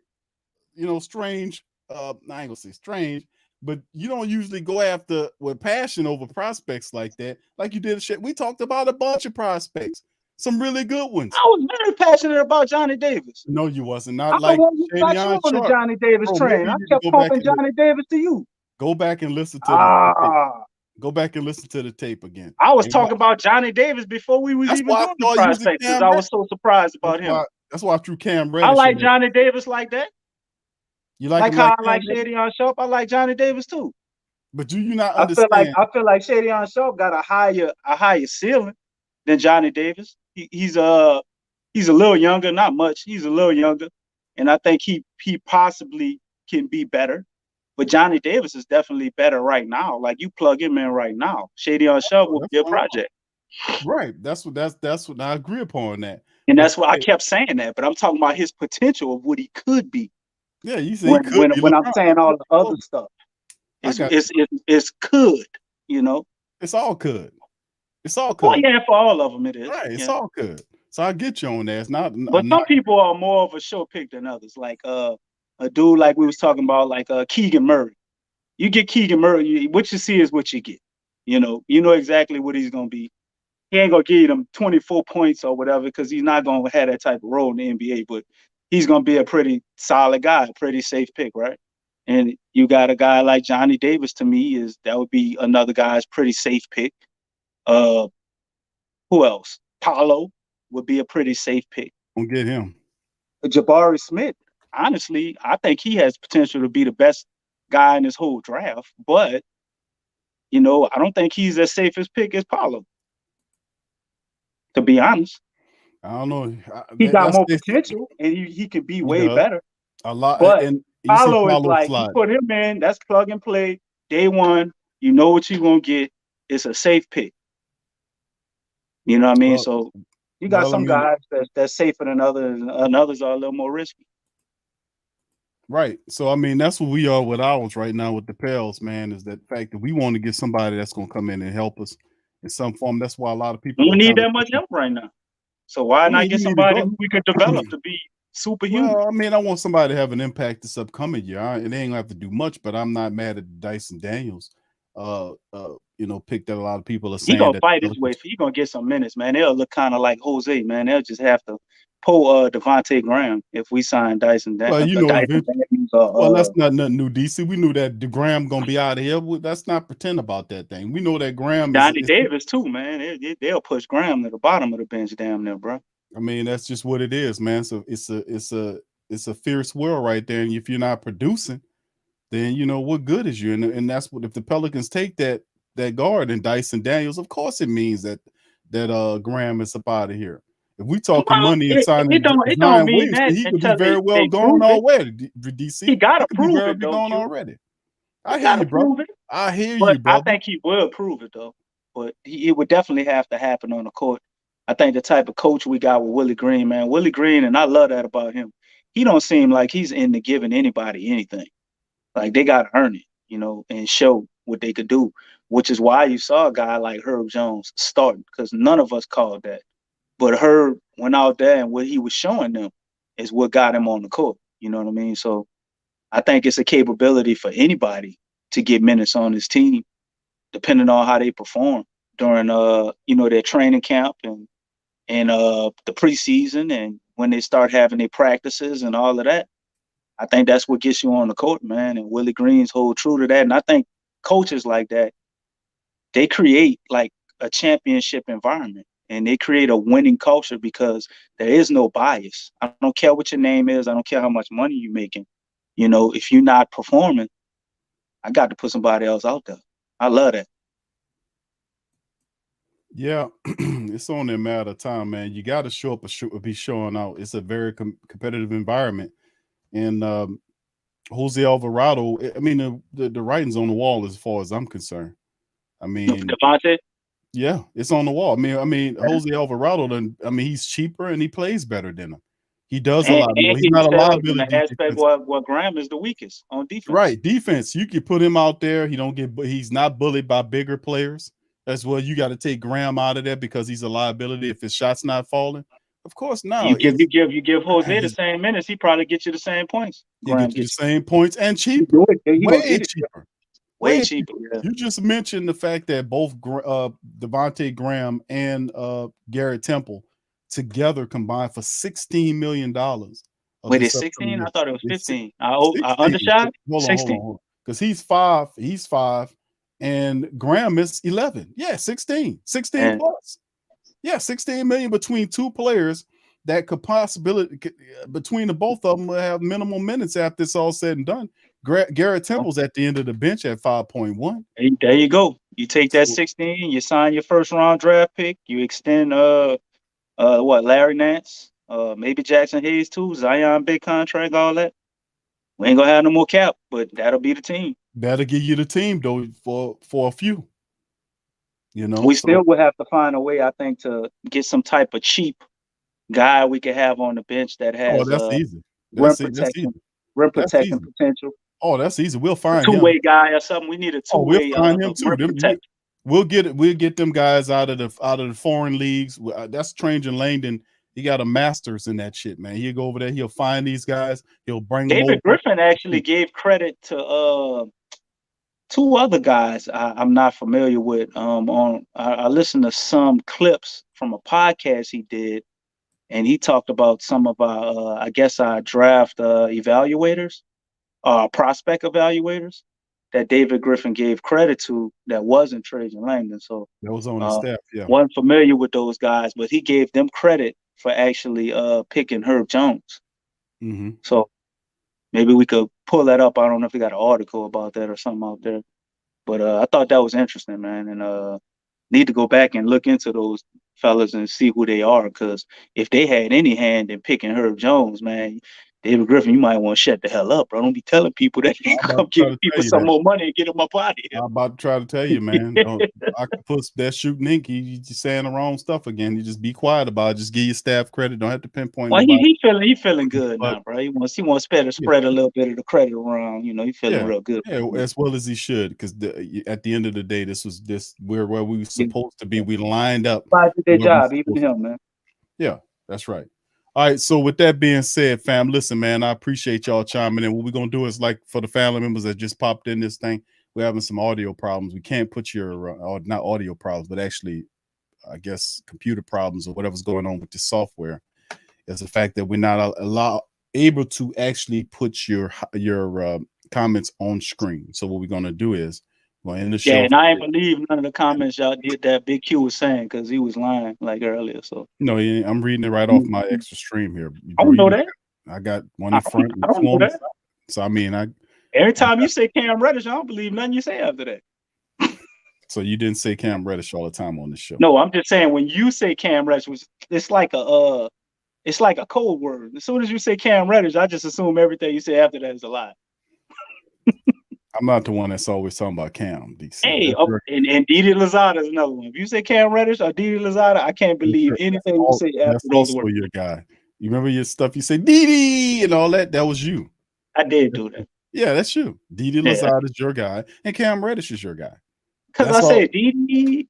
strange. I ain't gonna say strange, but you don't usually go after with passion over prospects like that, like you did. We talked about a bunch of prospects, some really good ones. I was very passionate about Johnny Davis. No, you wasn't. Not like on the Johnny Davis train. I kept pumping Johnny Davis to you. Go back and listen to the Go back and listen to the tape again. I was talking about Johnny Davis before we was even doing the prospects because I was so surprised about him. That's why I threw Cam Reddish. I like Johnny Davis like that. You like Like him how like I that? like Shadion Sharp, I like Johnny Davis too. But do you not I feel like understand? Shadion Sharp got a higher ceiling than Johnny Davis. He's a little younger, not much. He's a little younger, and I think he possibly can be better. But Johnny Davis is definitely better right now. Like you plug him in right now, Shadion Sharp will That's be a fine. project. Right. That's what I agree upon that. And But that's why I kept saying that. But I'm talking about his potential of what he could be. yeah, you say he could be When I'm LeBron. saying all the other stuff, I got it's could, you know. it's all good. It's all Well, good. yeah, for all of them it is. Right. It's Yeah. all good. So I get you on that. It's not. But I'm some not. people are more of a sure pick than others. Like a dude like we was talking about, like Keegan Murray. You get Keegan Murray, what you see is what you get. You know exactly what he's gonna be. He ain't gonna give you them 24 points or whatever, because he's not gonna have that type of role in the NBA, but he's gonna be a pretty solid guy, a pretty safe pick, right? And you got a guy like Johnny Davis, to me, that would be another guy's pretty safe pick. Uh who else? Paolo would be a pretty safe pick. Don't get him. Jabari Smith, honestly, I think he has potential to be the best guy in this whole draft, but I don't think he's as safe as pick as Paolo. To be honest, I don't know. he got That's more potential, and he could be he way does better. a lot. But And you see Paolo is Paulo like, you slide. put him in, that's plug and play. Day one, you know what you're gonna get. It's a safe pick. You know what I mean? Well, So you got some guys that's safer than others, and others are a little more risky. right. So I mean, that's what we are with ours right now with the Pels, man. Is that fact that we want to get somebody that's going to come in and help us in some form. That's why a lot of We people don't are need kind of that much help right now. So why not get you need to somebody go. who we could develop to be superhuman? Well, I mean, I want somebody to have an impact this upcoming year. They ain't gonna have to do much, but I'm not mad at Dyson Daniels. Pick that a lot of people are He saying gonna that. fight his way. He gonna get some minutes, man. They'll look kind of like Jose, man. They'll just have to pull Devontae Graham if we sign Dyson. Well, Dyson Daniels, well, that's not nothing new, DC. We knew that Graham gonna be out of here. Let's not pretend about that thing. We know that Graham Johnny is Davis too, man. They'll push Graham to the bottom of the bench, damn near, bro. I mean, that's just what it is, man. So it's a fierce world right there. And if you're not producing, then what good is you? And that's what if the Pelicans take that guard and Dyson Daniels, of course it means that Graham is up out of here. If we talking Well, money and signing it don't Zion mean Williamson, that he could be until very well they gone prove it. already. DC, He gotta could be prove very it, though, gone Q. already. I He hear gotta you, bro. prove it. I hear But you, brother. I think he will prove it, though. But it would definitely have to happen on the court. I think the type of coach we got with Willie Green, man. Willie Green, and I love that about him. He don't seem like he's into giving anybody anything. Like they got to earn it, and show what they could do, which is why you saw a guy like Herb Jones starting, because none of us called that. But Herb went out there, and what he was showing them is what got him on the court. You know what I mean? So I think it's a capability for anybody to get minutes on this team, depending on how they perform during their training camp and the preseason, and when they start having their practices and all of that. I think that's what gets you on the court, man. And Willie Green's hold true to that. And I think coaches like that, they create like a championship environment, and they create a winning culture because there is no bias. I don't care what your name is. I don't care how much money you're making. If you're not performing, I got to put somebody else out there. I love that. Yeah, it's only a matter of time, man. You got to show up or be showing out. It's a very competitive environment. And Jose Alvarado, I mean, the writing's on the wall as far as I'm concerned. I mean, Devontae? Yeah, it's on the wall. I mean, Jose Alvarado, he's cheaper and he plays better than him. He does a lot more. He's not a liability. In the aspect where Graham is the weakest on defense. Right, defense. You can put him out there. He's not bullied by bigger players. As well, you got to take Graham out of there because he's a liability if his shot's not falling. Of course, no. You give Jose the same minutes, he probably get you the same points. He gets you the same points and cheaper. Way cheaper. Way cheaper. Yeah. You just mentioned the fact that both Devontae Graham and Garrett Temple together combined for $16 million. Wait, it's 16? I thought it was 15. I undershot. Hold on. Because he's 5, and Graham is 11. Yeah, 16 plus. Yeah, 16 million between two players that could possibility between the both of them will have minimal minutes after it's all said and done. Garrett Temple's at the end of the bench at 5.1. There you go. You take that So- 16, you sign your first round draft pick, you extend Larry Nance, maybe Jackson Hayes too, Zion big contract, all that. We ain't gonna have no more cap, but that'll be the team. That'll give you the team though for a few. You know, We still will have to find a way, I think, to get some type of cheap guy we could have on the bench that has that's easy. rim That's easy. protecting potential. Oh, that's easy. We'll find him. Two-way guy or something. We need a two-way. We'll find him too. Rim protector. We'll get them guys out of the foreign leagues. That's Trajan Langdon. He got a master's in that shit, man. He'll go over there. He'll find these guys. He'll bring them over. David Griffin actually gave credit to two other guys I'm not familiar with. I listened to some clips from a podcast he did, and he talked about some of our our draft evaluators, prospect evaluators that David Griffin gave credit to that wasn't Trajan Langdon. So that was on his staff. Yeah, wasn't familiar with those guys, but he gave them credit for actually picking Herb Jones. Mm-hmm. So maybe we could pull that up. I don't know if we got an article about that or something out there, but I thought that was interesting, man. And need to go back and look into those fellas and see who they are, because if they had any hand in picking Herb Jones, man, David Griffin, you might want to shut the hell up, bro. Don't be telling people that they come give people some more money and get them up out of here. I'm about to try to tell you, man. Octopus, that shooting inky, you just saying the wrong stuff again. You just be quiet about it. Just give your staff credit. Don't have to pinpoint. Well, he feeling good now, bro. He wants to spread a little bit of the credit around. You know, he feeling real good. Yeah, as well as he should, because at the end of the day, we're where we were supposed to be. We lined up. Did their job, even him, man. Yeah, that's right. All right, so with that being said, fam, listen, man, I appreciate y'all chiming in. What we're going to do is, like, for the family members that just popped in this thing, we're having some audio problems. We can't put not audio problems, but actually, I guess, computer problems or whatever's going on with the software. Is the fact that we're not able to actually put your comments on screen. So what we're going to do is, we're in the show. Yeah, and I ain't believe none of the comments y'all did that Big Q was saying, because he was lying like earlier. So no, I'm reading it right off my extra stream here. I don't know that. I got one in front. I don't know that. So I mean, every time you say Cam Reddish, I don't believe nothing you say after that. So you didn't say Cam Reddish all the time on the show. No, I'm just saying when you say Cam Reddish, it's like a code word. As soon as you say Cam Reddish, I just assume everything you say after that is a lie. I'm not the one that's always talking about Cam. DC. Hey, and Didi Lozada is another one. If you say Cam Reddish or Didi Lozada, I can't believe anything you say after those words. That's also your guy. You remember your stuff? You say Didi and all that. That was you. I did do that. Yeah, that's you. Didi Lozada is your guy, and Cam Reddish is your guy. Because I said Didi.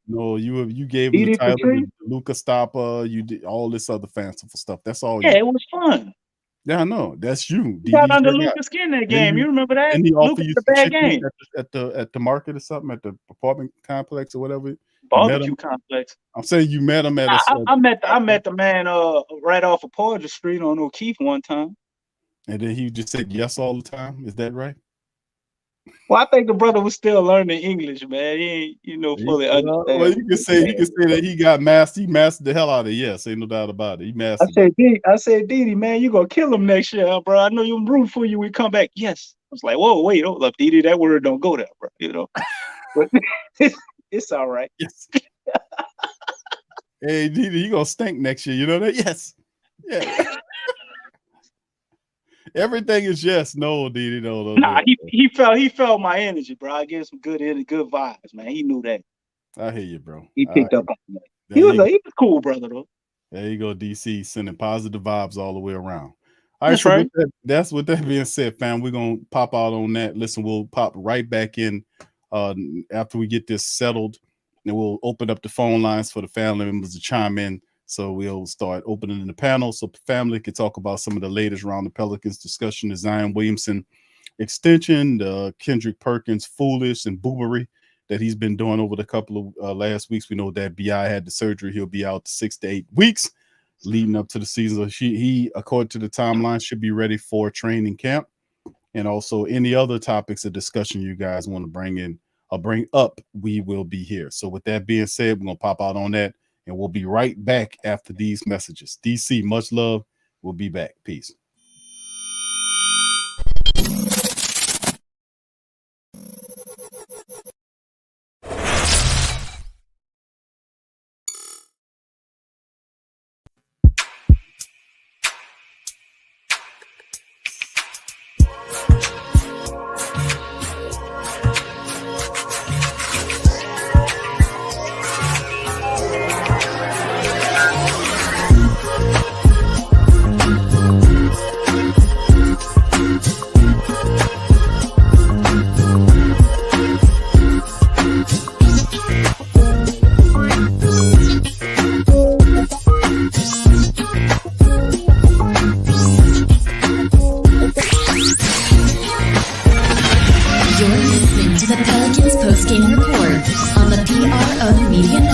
No, you gave him the title, Luca Stoppa. You did all this other fanciful stuff. That's all. Yeah, it was fun. Yeah, I know. That's you. You got under Luca's skin that game. You remember that? And he offered you the bad game at the market or something, at the apartment complex or whatever. Barbecue complex. I'm saying you met him at I met the man right off of Porter Street on O'Keefe one time. And then he just said yes all the time. Is that right? Well, I think the brother was still learning English, man. He ain't, fully understand. Well, you can say that he mastered the hell out of it. Yes, ain't no doubt about it. He mastered. I said, Didi, man, you gonna kill him next year, bro. I know you're rooting for you when we come back. Yes. I was like, whoa, wait, hold up, Didi, that word don't go there, bro. You know, but it's all right. Yes. Hey, Didi, you gonna stink next year. You know that? Yes. Yeah. Everything is yes. No, Didi, no. Nah, he felt my energy, bro. I gave some good vibes, man. He knew that. I hear you, bro. He picked up on that. He was a cool brother, though. There you go, DC, sending positive vibes all the way around. All right, that's right. That's with that being said, fam. We're gonna pop out on that. Listen, we'll pop right back in after we get this settled, and we'll open up the phone lines for the family members to chime in. So we'll start opening the panel so the family can talk about some of the latest around the Pelicans discussion, the Zion Williamson extension, the Kendrick Perkins foolish and boobery that he's been doing over the couple of last weeks. We know that B.I. had the surgery. He'll be out 6 to 8 weeks leading up to the season. So he, according to the timeline, should be ready for training camp. And also any other topics of discussion you guys want to bring in or bring up, we will be here. So with that being said, we're going to pop out on that. and we'll be right back after these messages. DC, much love. We'll be back. Peace. You're listening to the Pelicans post-game report on the PRO Media